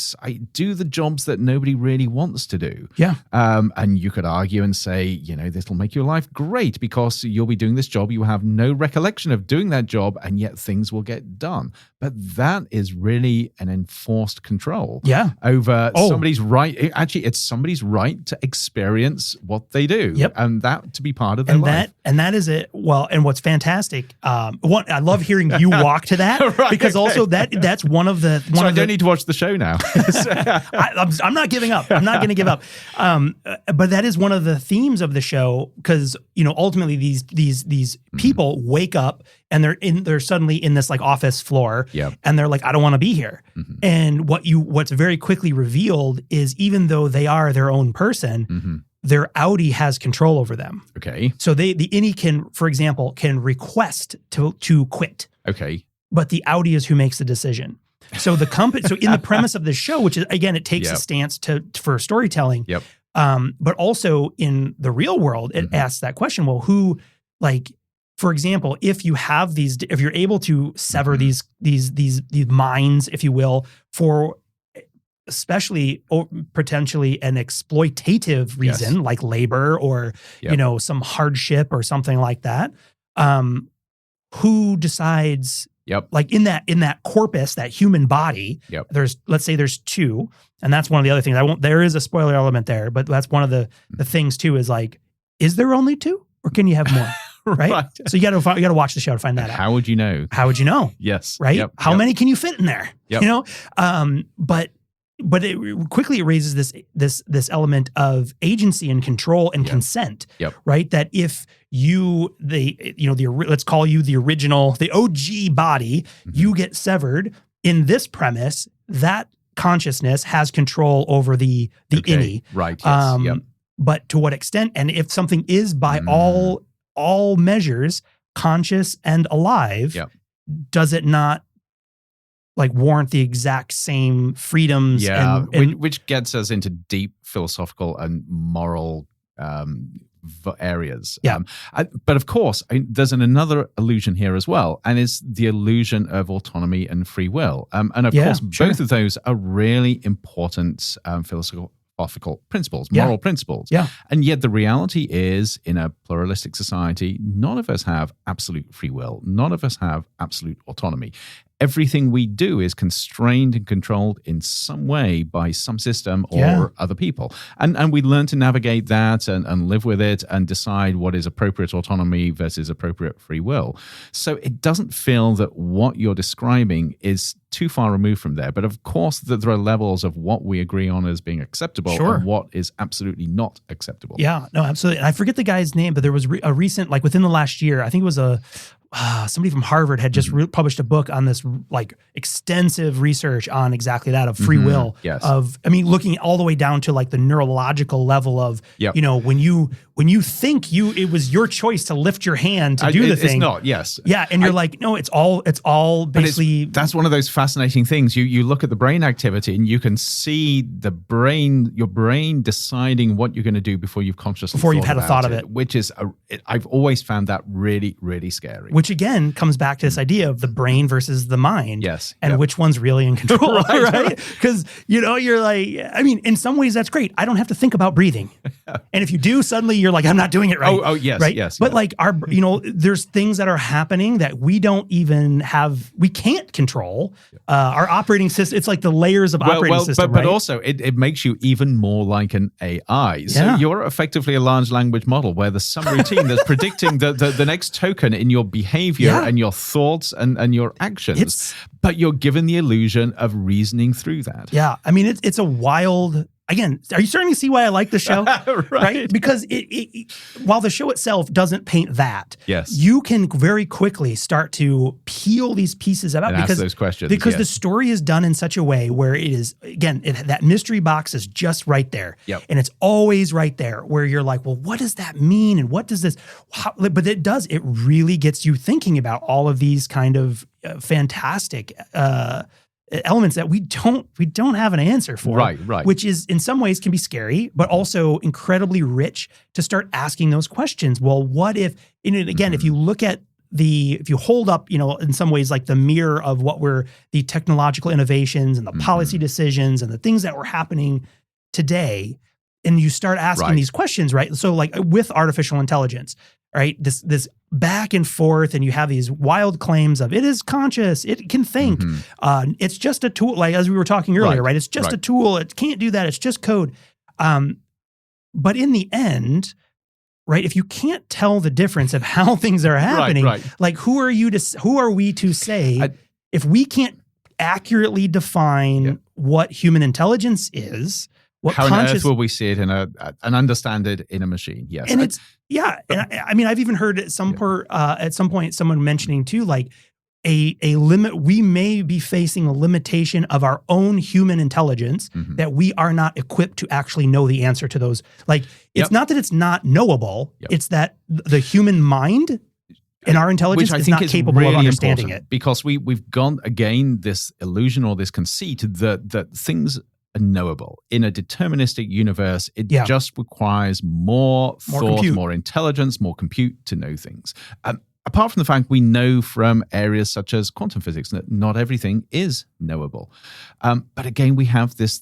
do the jobs that nobody really wants to do. Yeah. And you could argue and say, this will make your life great because you'll be doing this job. You have no recollection of doing that job, and yet things will get done. But that is really an enforced control over somebody's right. Actually, it's somebody's right to experience what they do, and that to be part of their life. That is it. Well, and what's fantastic, I love hearing you walk to that because also that's one of the. So I don't need to watch the show now. I'm not giving up. I'm not going to give up. But that is one of the themes of the show because ultimately these people wake up and they're suddenly in this like office floor, and they're like, I don't want to be here. And what's very quickly revealed is even though they are their own person. Their outie has control over them. Okay. So the innie can, for example, can request to quit. Okay. But the outie is who makes the decision. So the company. So in the premise of this show, which is again, it takes a stance for storytelling. Yep. But also in the real world, it asks that question. Well, who, like, for example, if you have if you're able to sever these minds, if you will, for especially potentially an exploitative reason like labor or some hardship or something like that, who decides like in that corpus, that human body, let's say there's two, and that's one of the other things there is a spoiler element there, but that's one of the things too is like, is there only two or can you have more? Right? So you got to watch the show to find that out. How would you know? Yes. Right? How many can you fit in there? But it quickly raises this element of agency and control and consent, right? That if let's call you the original, the OG body, you get severed in this premise, that consciousness has control over the innie, right? Yes. But to what extent? And if something is by all measures conscious and alive, does it not like warrant the exact same freedoms? Which gets us into deep philosophical and moral areas. But of course, there's another illusion here as well, and it's the illusion of autonomy and free will. And of course, both of those are really important philosophical principles, moral principles. And yet the reality is, in a pluralistic society, none of us have absolute free will. None of us have absolute autonomy. Everything we do is constrained and controlled in some way by some system or other people. And we learn to navigate that and live with it and decide what is appropriate autonomy versus appropriate free will. So it doesn't feel that what you're describing is too far removed from there. But of course, there are levels of what we agree on as being acceptable and what is absolutely not acceptable. Yeah, no, absolutely. And I forget the guy's name, but there was a recent, like within the last year, I think it was somebody from Harvard had just published a book on this like extensive research on exactly that of free will. Looking all the way down to like the neurological level of, when you think it was your choice to lift your hand to do the thing. It's not, yes. Yeah, and you're like, no, it's all basically. That's one of those fascinating things. You look at the brain activity and you can see your brain deciding what you're going to do before you've consciously had a thought of it. Which is, I've always found that really, really scary. which again comes back to this idea of the brain versus the mind. Yes. And which one's really in control, right? Because, you're like, I mean, in some ways that's great. I don't have to think about breathing. And if you do, suddenly you're like, I'm not doing it right. Oh, yes, right? yes. But like there's things that are happening that we don't even we can't control. Our operating system, it's like the layers of operating system, but also it makes you even more like an AI. So you're effectively a large language model where there's some routine that's predicting the next token in your behavior and your thoughts and your actions. But you're given the illusion of reasoning through that. Yeah. I mean, it's a wild... Again, are you starting to see why I like the show? right? Because while the show itself doesn't paint that, you can very quickly start to peel these pieces out and because ask those questions. Because the story is done in such a way where it is, again, that mystery box is just right there. And it's always right there where you're like, well, what does that mean? And what does this, but it really gets you thinking about all of these kind of fantastic elements that we don't have an answer for, right, which is in some ways can be scary, but also incredibly rich to start asking those questions. Well, what if? And again, if you look at if you hold up, in some ways like the mirror of what were the technological innovations and the policy decisions and the things that were happening today, and you start asking these questions, right? So, like with artificial intelligence, right? This back and forth, and you have these wild claims of it is conscious, it can think, it's just a tool, like as we were talking earlier, right? It's just a tool, it can't do that, it's just code. But in the end, right, if you can't tell the difference of how things are happening, like who are we to say if we can't accurately define what human intelligence is? How on earth will we see it and understand it in a machine? Yes, and and I mean, I've even heard at some point someone mentioning too, like a limit. We may be facing a limitation of our own human intelligence that we are not equipped to actually know the answer to those. Like, it's not that it's not knowable; it's that the human mind and our intelligence is not capable of understanding it. Because we've gone again this illusion or this conceit that things are knowable. In a deterministic universe, it just requires more thought, compute, more intelligence, more compute to know things. Apart from the fact we know from areas such as quantum physics that not everything is knowable. But again, we have this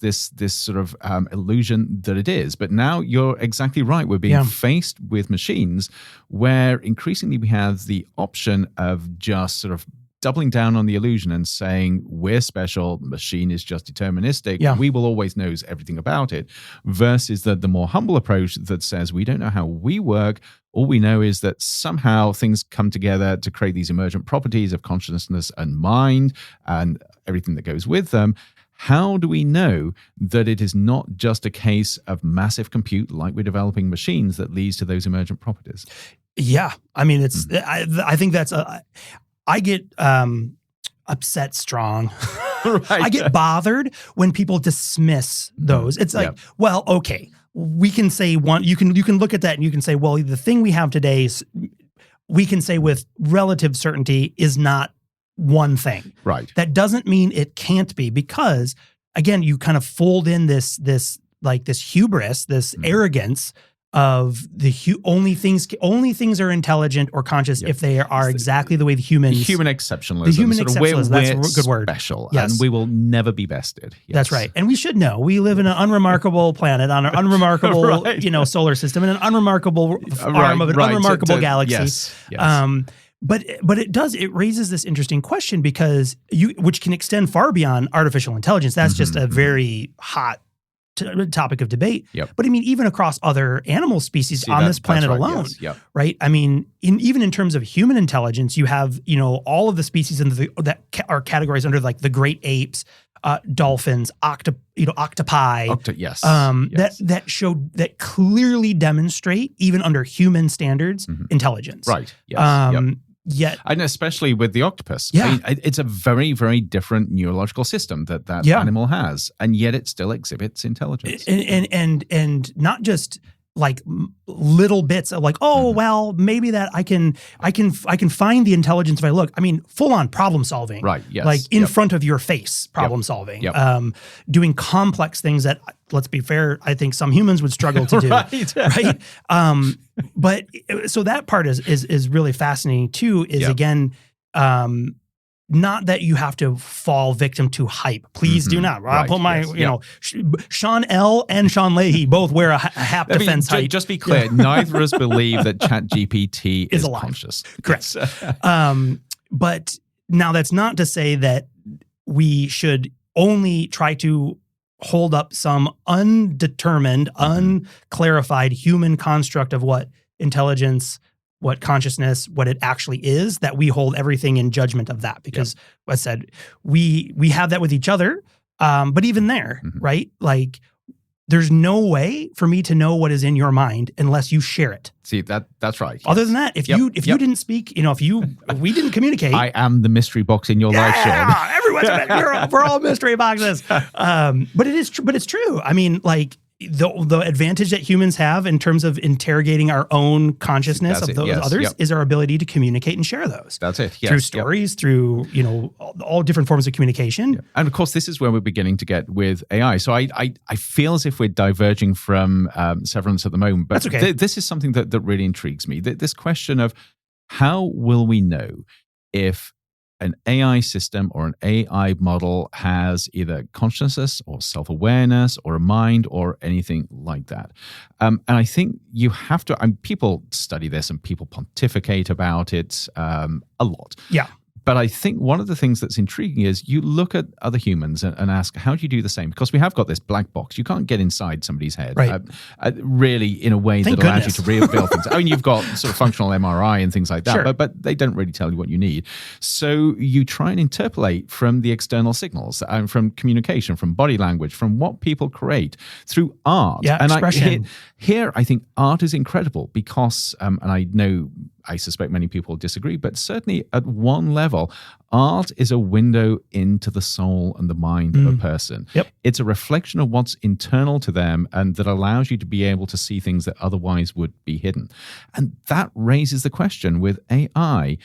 sort of illusion that it is. But now you're exactly right. We're being faced with machines where increasingly we have the option of just sort of doubling down on the illusion and saying we're special, the machine is just deterministic, we will always know everything about it, versus the more humble approach that says we don't know how we work, all we know is that somehow things come together to create these emergent properties of consciousness and mind and everything that goes with them. How do we know that it is not just a case of massive compute like we're developing machines that leads to those emergent properties? Yeah, I mean, it's I think that's I get upset strong. I get bothered when people dismiss those. It's like, well, okay, we can say one. You can look at that and you can say, well, the thing we have today is, we can say with relative certainty, is not one thing. Right. That doesn't mean it can't be, because again, you kind of fold in this hubris, this arrogance of only things are intelligent or conscious if they are exactly the way the human exceptionalism. The human exceptionalism, that's a good word. Special, and we will never be bested. Yes. That's right, and we should know we live in an unremarkable planet on an unremarkable solar system and an unremarkable arm of an unremarkable galaxy. Yes. But it raises this interesting question, because which can extend far beyond artificial intelligence. That's just a very hot topic of debate. But I mean, even across other animal species on this planet alone, right? I mean, even in terms of human intelligence, you have, all of the species that are categorized under like the great apes, dolphins, octopi, that clearly demonstrate, even under human standards, intelligence. Right. Yes. Yet, and especially with the octopus, I mean, it's a very, very different neurological system that animal has, and yet it still exhibits intelligence. And not just like little bits of like, oh, well, maybe that I can find the intelligence if I look. I mean, full on problem solving, right? Yes, like in front of your face, problem solving, doing complex things that, let's be fair, I think some humans would struggle to do, right? But so that part is really fascinating too. Is again. Not that you have to fall victim to hype. Please do not. I'll put my, Sean L. and Sean Leahy both wear a HAP defense hype. Just be clear, neither of us believe that ChatGPT is conscious. Correct. But now that's not to say that we should only try to hold up some undetermined, unclarified human construct of what intelligence, what consciousness, what it actually is, that we hold everything in judgment of that. Because I said, we have that with each other. But even there, right? Like there's no way for me to know what is in your mind unless you share it. See, that's right. Other than that, if you didn't speak, if we didn't communicate. I am the mystery box in your life, Sean. Everyone's we're all mystery boxes. But it is true. But it's true. I mean, like, the advantage that humans have in terms of interrogating our own consciousness of those others is our ability to communicate and share those. That's it. Yes. Through stories, through all different forms of communication. Yeah. And of course, this is where we're beginning to get with AI. So I feel as if we're diverging from Severance at the moment, but that's okay. This is something that really intrigues me. This question of how will we know if an AI system or an AI model has either consciousness or self-awareness or a mind or anything like that. And I think you have to, people study this and people pontificate about it a lot. Yeah. But I think one of the things that's intriguing is you look at other humans and ask, how do you do the same? Because we have got this black box. You can't get inside somebody's head, right. Really in a way that allows you to reveal things. I mean, you've got sort of functional MRI and things like that, sure. but they don't really tell you what you need. So you try and interpolate from the external signals, from communication, from body language, from what people create through art. Yeah, and expression. Here, I think art is incredible because, and I suspect many people disagree, but certainly at one level, art is a window into the soul and the mind of a person. Yep. It's a reflection of what's internal to them and that allows you to be able to see things that otherwise would be hidden. And that raises the question with AI.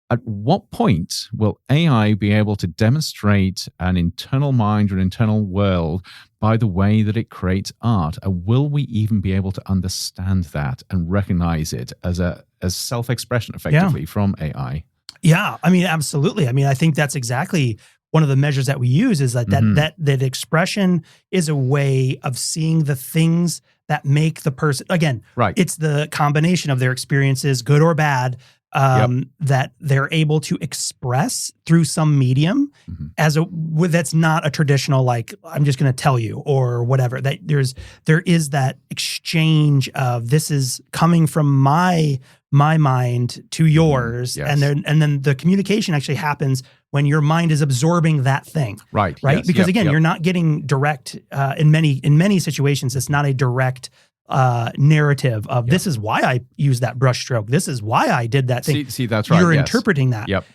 At what point will AI be able to demonstrate an internal mind or an internal world by the way that it creates art? And will we even be able to understand that and recognize it as self-expression effectively from AI? Yeah, I mean, absolutely. I mean, I think that's exactly one of the measures that we use is that expression is a way of seeing the things that make the person, again, right. It's the combination of their experiences, good or bad, that they're able to express through some medium that's not a traditional, like, I'm just going to tell you or whatever. That there is that exchange of this is coming from my mind to yours, and then the communication actually happens when your mind is absorbing that thing, right? Yes, because again, you're not getting direct in many situations. It's not a direct narrative of this is why I used that brush stroke. This is why I did that thing. See, that's right. You're interpreting that. Yep.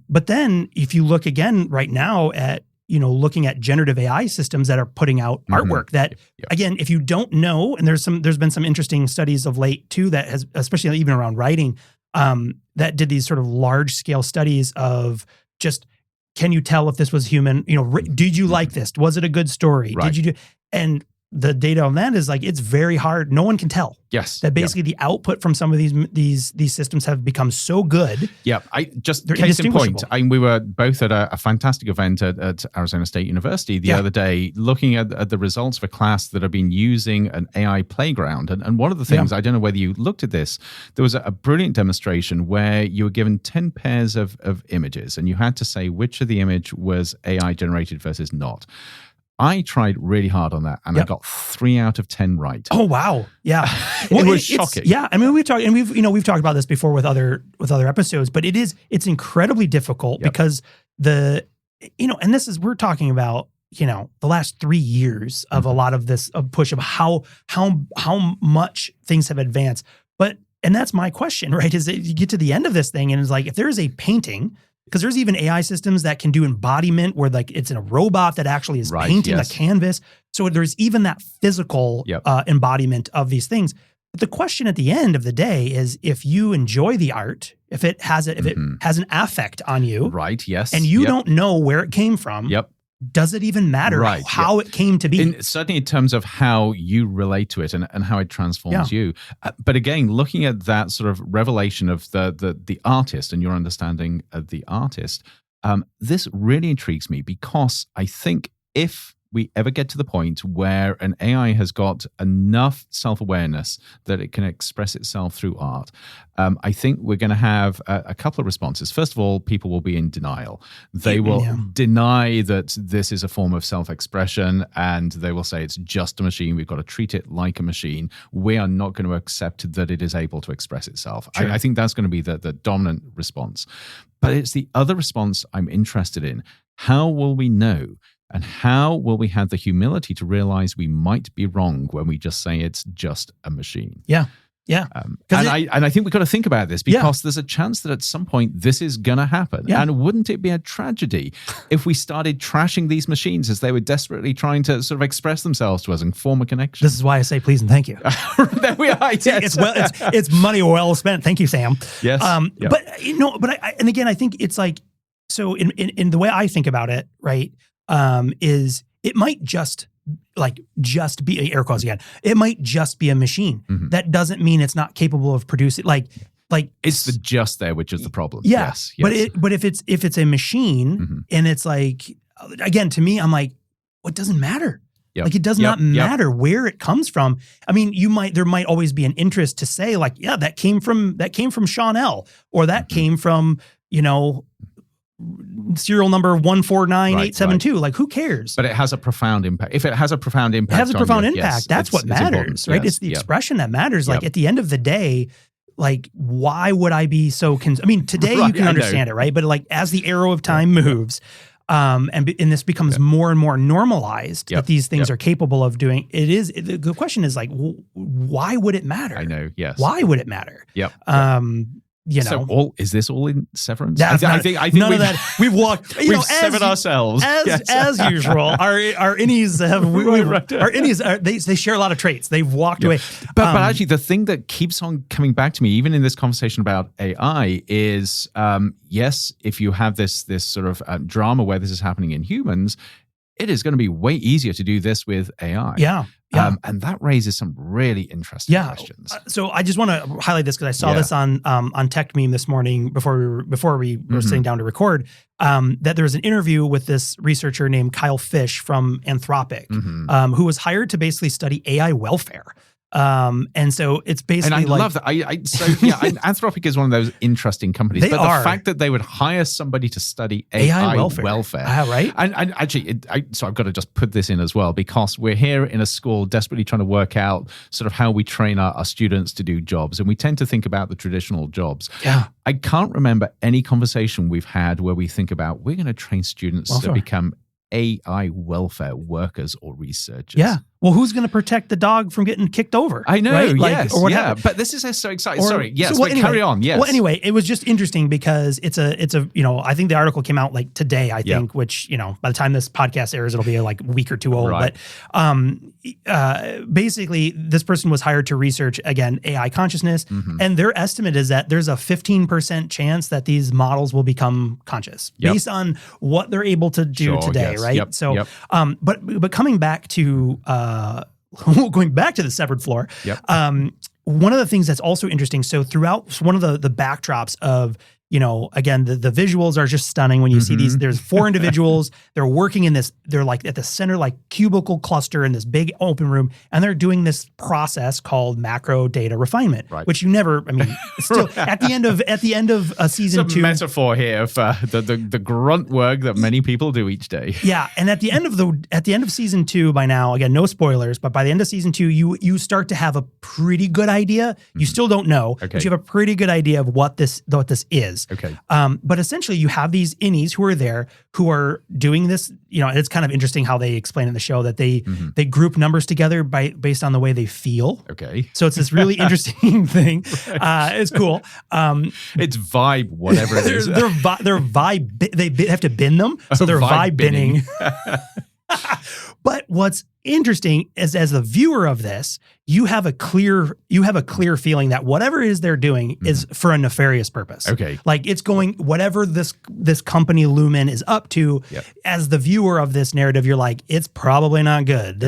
But then if you look again right now at looking at generative AI systems that are putting out artwork that, again, if you don't know, and there's been some interesting studies of late too that has, especially even around writing, that did these sort of large scale studies of just, can you tell if this was human? Did you like this? Was it a good story? Right. Did you do? And the data on that is like, it's very hard. No one can tell. Yes. That basically the output from some of these systems have become so good. Yeah. They're Case in point, indistinguishable. we were both at a fantastic event at Arizona State University the other day, looking at the results of a class that have been using an AI playground. And one of the things, I don't know whether you looked at this, there was a brilliant demonstration where you were given 10 pairs of images and you had to say which of the image was AI generated versus not. I tried really hard on that, and I got 3 out of 10 right. Oh wow! Yeah, it was shocking. Yeah, I mean we've talked about this before with other episodes, but it's incredibly difficult because we're talking about the last 3 years of a lot of this push of how much things have advanced. And that's my question, right? Is that you get to the end of this thing and it's like if there is a painting because there's even AI systems that can do embodiment where like it's in a robot that actually is painting a canvas. So there's even that physical embodiment of these things. But the question at the end of the day is, if you enjoy the art, if it has an affect on you, and you don't know where it came from, does it even matter how it came to be? Certainly in terms of how you relate to it and how it transforms you. But again, looking at that sort of revelation of the artist and your understanding of the artist, this really intrigues me, because I think if we ever get to the point where an AI has got enough self-awareness that it can express itself through art, I think we're going to have a couple of responses. First of all, people will be in denial. They will deny that this is a form of self-expression, and they will say it's just a machine. We've got to treat it like a machine. We are not going to accept that it is able to express itself. I think that's going to be the dominant response. But it's the other response I'm interested in. How will we know? And how will we have the humility to realize we might be wrong when we just say it's just a machine? Yeah. I think we've got to think about this, because there's a chance that at some point this is going to happen. And wouldn't it be a tragedy if we started trashing these machines as they were desperately trying to sort of express themselves to us and form a connection? This is why I say please and thank you. There we are. Yes. It's money well spent. Thank you, Sam. Yes. But and again, I think it's like, so in the way I think about it, right, is it might just be, air quotes again, it might just be a machine. That doesn't mean it's not capable of producing, like it's the just there, which is the problem. Yes. But if it's a machine and it's like, again, to me, I'm like, well, it doesn't matter. Like, it does not matter where it comes from. I mean, there might always be an interest to say, like, yeah, that came from Sean L, or that came from, serial number 149872. Like, who cares? But it has a profound impact. If it has a profound impact, that's what matters, right? It's the expression that matters. Like, at the end of the day, like, why would I be so I mean, today you can understand it, right? But like, as the arrow of time moves, and this becomes more and more normalized, that these things are capable of doing, the question is like, why would it matter? I know, yes. Why would it matter? So is this all in Severance? I think none of that. We've walked. We've severed ourselves as usual. Our innies have. Our innies they share a lot of traits. They've walked away. But actually, the thing that keeps on coming back to me, even in this conversation about AI, is yes, if you have this sort of drama where this is happening in humans, it is going to be way easier to do this with AI. Yeah. And that raises some really interesting questions. So I just want to highlight this because I saw this on Tech Meme this morning before we were sitting down to record, that there was an interview with this researcher named Kyle Fish from Anthropic, who was hired to basically study AI welfare. And so it's basically, and I love that. Anthropic is one of those interesting companies. The fact that they would hire somebody to study AI welfare. Right. And actually, so I've got to just put this in as well, because we're here in a school desperately trying to work out sort of how we train our students to do jobs. And we tend to think about the traditional jobs. Yeah. I can't remember any conversation we've had where we think about, we're going to train students to become AI welfare workers or researchers. Yeah. Well, who's going to protect the dog from getting kicked over? I know, right? Yes. Or but this is so exciting. Carry on. Yes. Well, anyway, it was just interesting because it's a, I think the article came out like today, I think, which, by the time this podcast airs, it'll be like a week or two old. Right. But basically, this person was hired to research, again, AI consciousness. And their estimate is that there's a 15% chance that these models will become conscious based on what they're able to do today, right? So, but coming back to, going back to the severed floor, one of the things that's also interesting, so throughout one of the backdrops of, again, the visuals are just stunning when you see these. There's 4 individuals. They're working in this, they're like at the center, like cubicle cluster in this big open room. And they're doing this process called macro data refinement, which you never, still at the end of season 2. It's a metaphor here for the grunt work that many people do each day. Yeah. And at the end of season 2 by now, again, no spoilers, but by the end of season 2, you start to have a pretty good idea. You still don't know, but you have a pretty good idea of what this is. is. Okay. But essentially you have these innies who are there who are doing this, and it's kind of interesting how they explain in the show that they group numbers together based on the way they feel. Okay. So it's this really interesting thing. It's cool. It's vibe, whatever it is. They're vibe. They have to bin them, so they're vibe binning. But what's interesting is, as the viewer of this, you have a clear feeling that whatever it is they're doing is for a nefarious purpose. Okay. Like it's going, whatever this company Lumen is up to, as the viewer of this narrative, you're like, it's probably not good.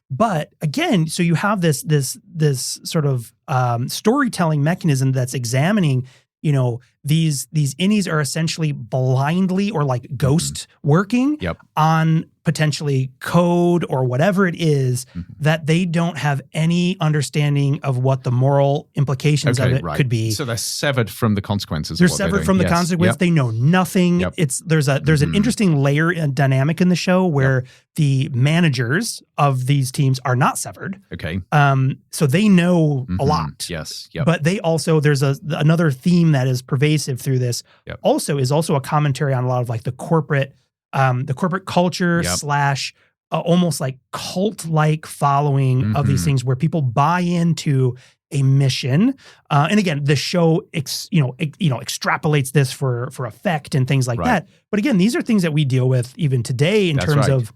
But again, so you have this sort of storytelling mechanism that's examining, these innies are essentially blindly or like ghost working on potentially code or whatever it is that they don't have any understanding of what the moral implications of it could be. So they're severed from the consequences. They're severed from the consequences. They know nothing. There's an interesting layer and dynamic in the show where the managers of these teams are not severed. Okay. So they know a lot. Yes. But they also, there's another theme that is pervasive through this. Also a commentary on a lot of like the corporate culture / almost like cult-like following of these things where people buy into a mission. And again, the show extrapolates this for effect and things like that. But again, these are things that we deal with even today in terms of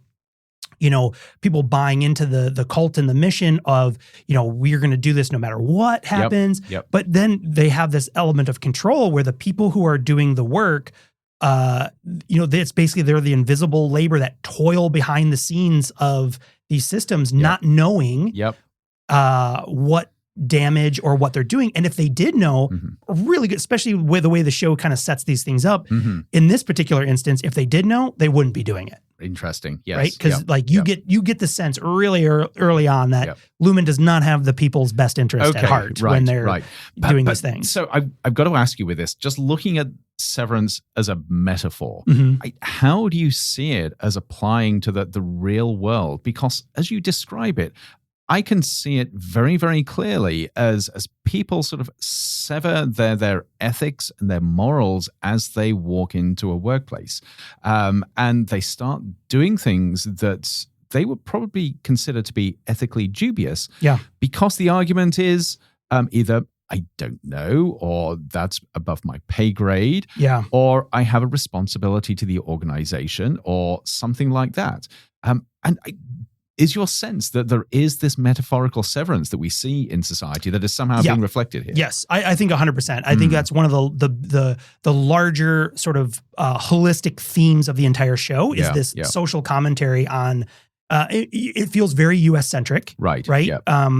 people buying into the cult and the mission of, we're going to do this no matter what happens. But then they have this element of control where the people who are doing the work, it's basically they're the invisible labor that toil behind the scenes of these systems, not knowing what damage or what they're doing. And if they did know, really good, especially with the way the show kind of sets these things up, in this particular instance, if they did know, they wouldn't be doing it. Interesting. Yes. Right? Because you get the sense really early on that Lumen does not have the people's best interest at heart when they're doing these things. So I've got to ask you with this, just looking at Severance as a metaphor, how do you see it as applying to the real world? Because as you describe it, I can see it very, very clearly as people sort of sever their ethics and their morals as they walk into a workplace. And they start doing things that they would probably consider to be ethically dubious. Because the argument is either I don't know, or that's above my pay grade, or I have a responsibility to the organization or something like that. Is your sense that there is this metaphorical severance that we see in society that is somehow being reflected here? Yes, I think 100%. I think that's one of the larger sort of holistic themes of the entire show is this social commentary on. It feels very U.S.-centric, right?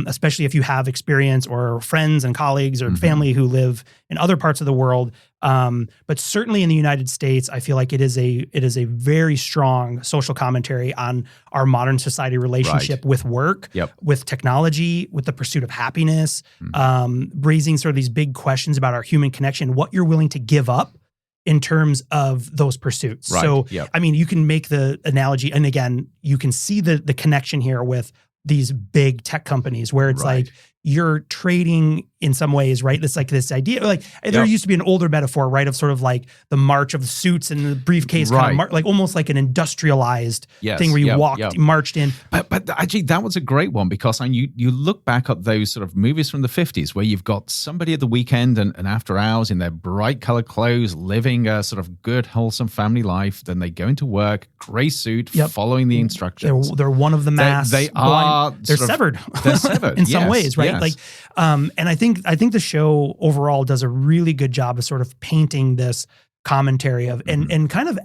Especially if you have experience or friends and colleagues or family who live in other parts of the world. But certainly in the United States, I feel like it is a very strong social commentary on our modern society relationship with work, with technology, with the pursuit of happiness, raising sort of these big questions about our human connection, what you're willing to give up in terms of those pursuits. So, I mean, you can make the analogy, and again, you can see the connection here with these big tech companies where it's like you're trading in some ways, right? It's like this idea, like there used to be an older metaphor, right? Of sort of like the march of the suits and the briefcase, kind of like almost like an industrialized thing where you marched in. But actually that was a great one because you look back at those sort of movies from the 50s where you've got somebody at the weekend and after hours in their bright colored clothes, living a sort of good, wholesome family life. Then they go into work, gray suit, following the instructions. They're one of the mass. They're severed. They're severed in some ways, right? Like, and I think the show overall does a really good job of sort of painting this commentary of, and kind of,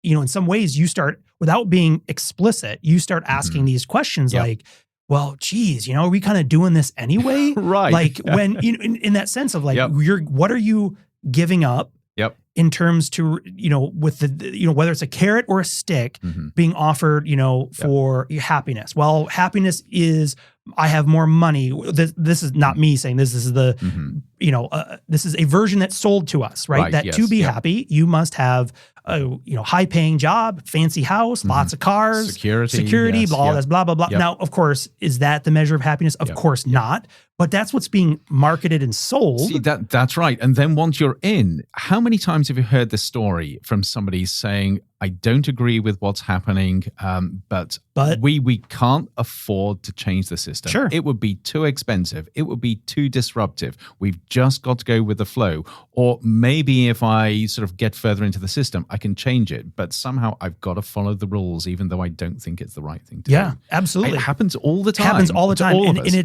in some ways you start, without being explicit, you start asking these questions like, well, geez, are we kind of doing this anyway? Like when, in that sense of like, what are you giving up? In terms to, with the, whether it's a carrot or a stick being offered, for your happiness. Well, happiness is, I have more money. This is not me saying this. This is the, this is a version that's sold to us, right? That to be happy, you must have high paying job, fancy house, lots of cars, security, yes, all this, blah, blah, blah. Yep. Now, of course, is that the measure of happiness? Of course not. But that's what's being marketed and sold. See, that's right. And then once you're in, how many times have you heard this story from somebody saying, I don't agree with what's happening, but we can't afford to change the system. Sure. It would be too expensive. It would be too disruptive. We've just got to go with the flow. Or maybe if I sort of get further into the system, I can change it. But somehow I've got to follow the rules, even though I don't think it's the right thing to do. Yeah, absolutely. It happens all the time. It happens all the time.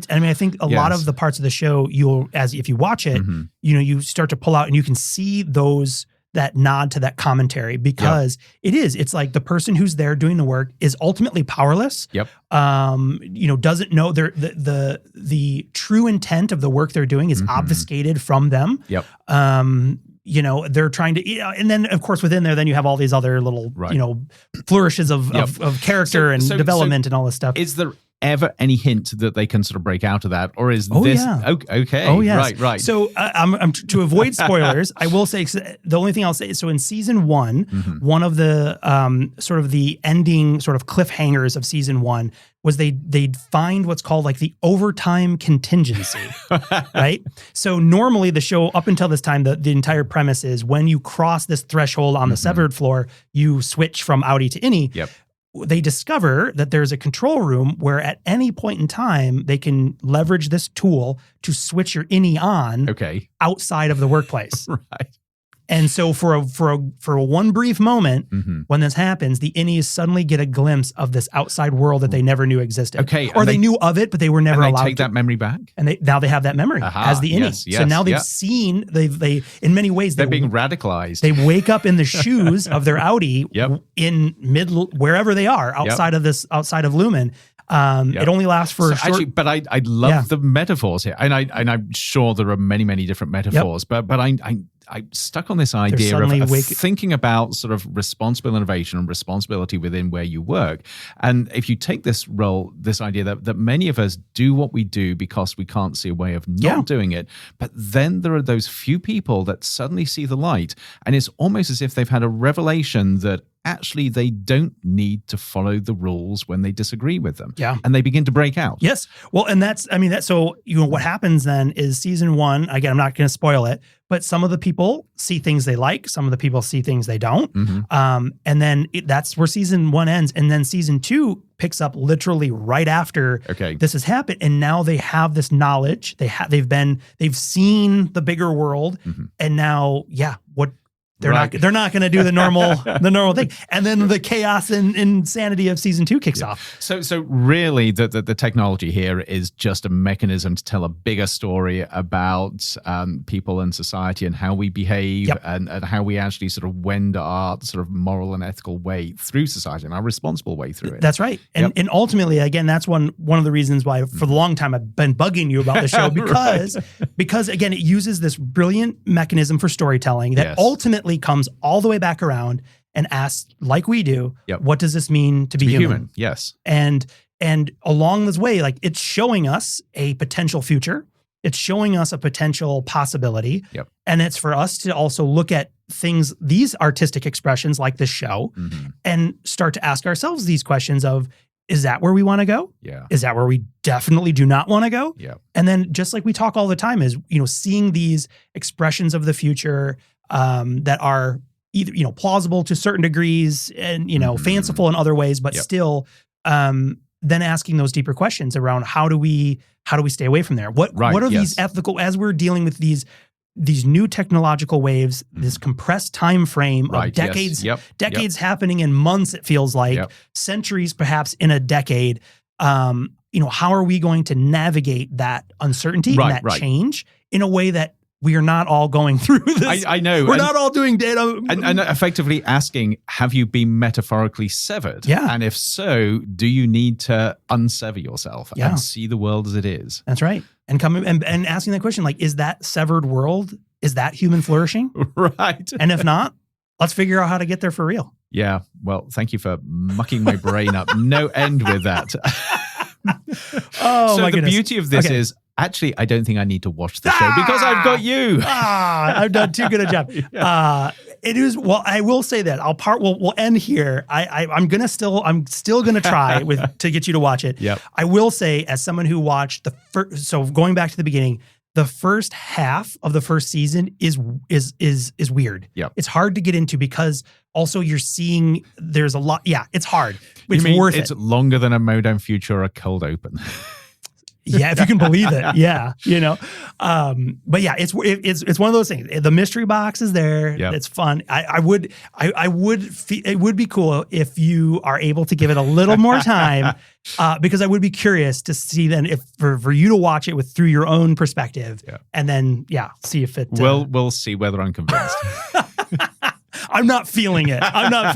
And I think a lot of the parts of the show, if you watch it, you start to pull out and you can see that nod to that commentary because it's like the person who's there doing the work is ultimately powerless. Yep. Doesn't know the true intent of the work they're doing is obfuscated from them. Yep. They're trying to, and then of course within there, then you have all these other little, flourishes of character and development and all this stuff. Is there ever any hint that they can sort of break out of that, or is this okay? Oh yes. Right. So I'm to avoid spoilers, I will say the only thing I'll say is, so in season one, one of the sort of the ending sort of cliffhangers of season one was they'd find what's called like the overtime contingency, right? So normally the show up until this time, the entire premise is when you cross this threshold on the severed floor, you switch from outie to innie. Yep. They discover that there's a control room where at any point in time, they can leverage this tool to switch your innie on outside of the workplace. Right. And so for a one brief moment, when this happens, the innies suddenly get a glimpse of this outside world that they never knew existed. Okay. Or they knew of it, but they were never allowed to. Take that memory back? And now they have that memory as the innie. Yes, so now they've seen, they in many ways, they're being radicalized. They wake up in the shoes of their outie in wherever they are, outside of Lumen. It only lasts for a short... Actually, but I love the metaphors here. And I'm sure there are many, many different metaphors, but I'm stuck on this idea of thinking about sort of responsible innovation and responsibility within where you work. And if you take this idea that many of us do what we do because we can't see a way of not doing it, but then there are those few people that suddenly see the light, and it's almost as if they've had a revelation that actually they don't need to follow the rules when they disagree with them. Yeah. And they begin to break out. Yes. Well, and so what happens then is season one, again, I'm not going to spoil it, but some of the people see things they like, some of the people see things they don't. And then that's where season one ends. And then season two picks up literally right after this has happened. And now they have this knowledge. They've seen the bigger world. And now, they're not going to do the normal thing, and then the chaos and insanity of season two kicks off. So really, the technology here is just a mechanism to tell a bigger story about people and society and how we behave and how we actually sort of wend our sort of moral and ethical way through society and our responsible way through it. That's right, and ultimately, again, that's one of the reasons why for the long time I've been bugging you about the show because again, it uses this brilliant mechanism for storytelling that ultimately comes all the way back around and asks, like we do, what does this mean to be human? Yes. And along this way, like it's showing us a potential future. It's showing us a potential possibility. And it's for us to also look at things, these artistic expressions like this show, and start to ask ourselves these questions of, is that where we want to go? Yeah. Is that where we definitely do not want to go? Yeah. And then just like we talk all the time is, seeing these expressions of the future that are either, plausible to certain degrees and, fanciful in other ways, but still then asking those deeper questions around how do we stay away from there? What are these ethical, as we're dealing with these new technological waves, this compressed time frame of decades happening in months, it feels like centuries, perhaps in a decade. How are we going to navigate that uncertainty and that change in a way that we are not all going through this? I know. We're not all doing data. And effectively asking, have you been metaphorically severed? Yeah. And if so, do you need to unsever yourself and see the world as it is? That's right. And coming and asking that question, like, is that severed world, is that human flourishing? Right. And if not, let's figure out how to get there for real. Yeah. Well, thank you for mucking my brain up. No end with that. So my goodness. Beauty of this is, actually, I don't think I need to watch the show because I've got you. I've done too good a job. It is. Well, I will say that we'll end here. I'm still gonna try to get you to watch it. Yep. I will say, as someone who watched so going back to the beginning, the first half of the first season is weird. Yep. It's hard to get into because also you're seeing there's a lot. Yeah, it's hard. It's worth it. It's longer than a Modem Futura cold open. Yeah, if you can believe it. Yeah, but yeah, it's one of those things. The mystery box is there. Yep. It's fun. It would be cool if you are able to give it a little more time, because I would be curious to see then if for you to watch it through your own perspective, and then see if it. We'll see whether I'm convinced. I'm not feeling it. I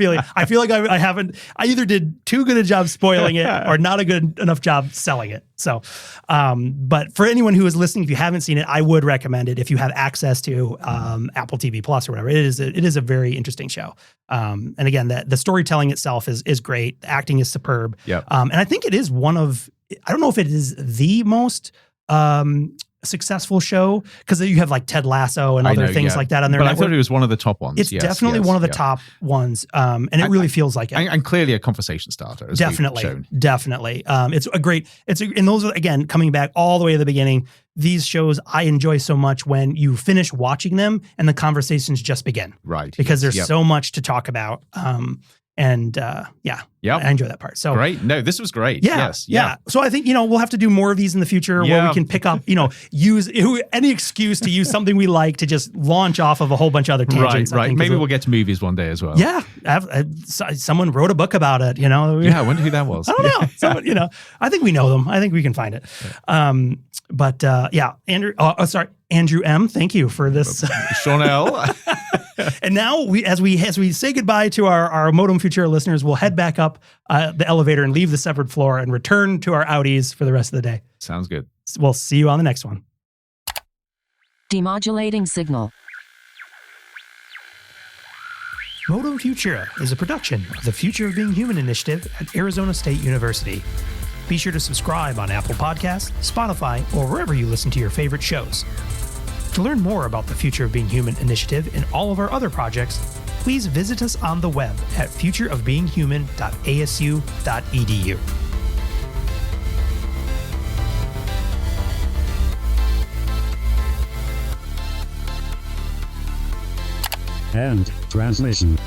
feel like I either did too good a job spoiling it or not a good enough job selling it. So, but for anyone who is listening, if you haven't seen it, I would recommend it if you have access to Apple TV Plus or whatever. It is a very interesting show. And again, the storytelling itself is great. The acting is superb. Yep. And I think it is I don't know if it is the most successful show, because you have like Ted Lasso and other things like that on their network. I thought it was one of the top ones. It's definitely one of the top ones, and it really feels like it. And clearly a conversation starter. As Definitely. And those are, again, coming back all the way to the beginning. These shows I enjoy so much when you finish watching them and the conversations just begin. Right. Because there's so much to talk about. I enjoy that part. So great. No, this was great. Yeah, yes. Yeah. So I think, we'll have to do more of these in the future where we can pick up, use any excuse to use something we like to just launch off of a whole bunch of other tangents. Right. Maybe we'll get to movies one day as well. Yeah. Someone wrote a book about it, Yeah, I wonder who that was. I don't know. Someone, I think we know them. I think we can find it. Andrew M., thank you for this. Sean L. And now as we say goodbye to our Modem Futura listeners, we'll head back up the elevator and leave the severed floor and return to our outies for the rest of the day. Sounds good. We'll see you on the next one. Demodulating signal. Modem Futura is a production of the Future of Being Human initiative at Arizona State University. Be sure to subscribe on Apple Podcasts, Spotify, or wherever you listen to your favorite shows. To learn more about the Future of Being Human initiative and all of our other projects, please visit us on the web at futureofbeinghuman.asu.edu. End transmission.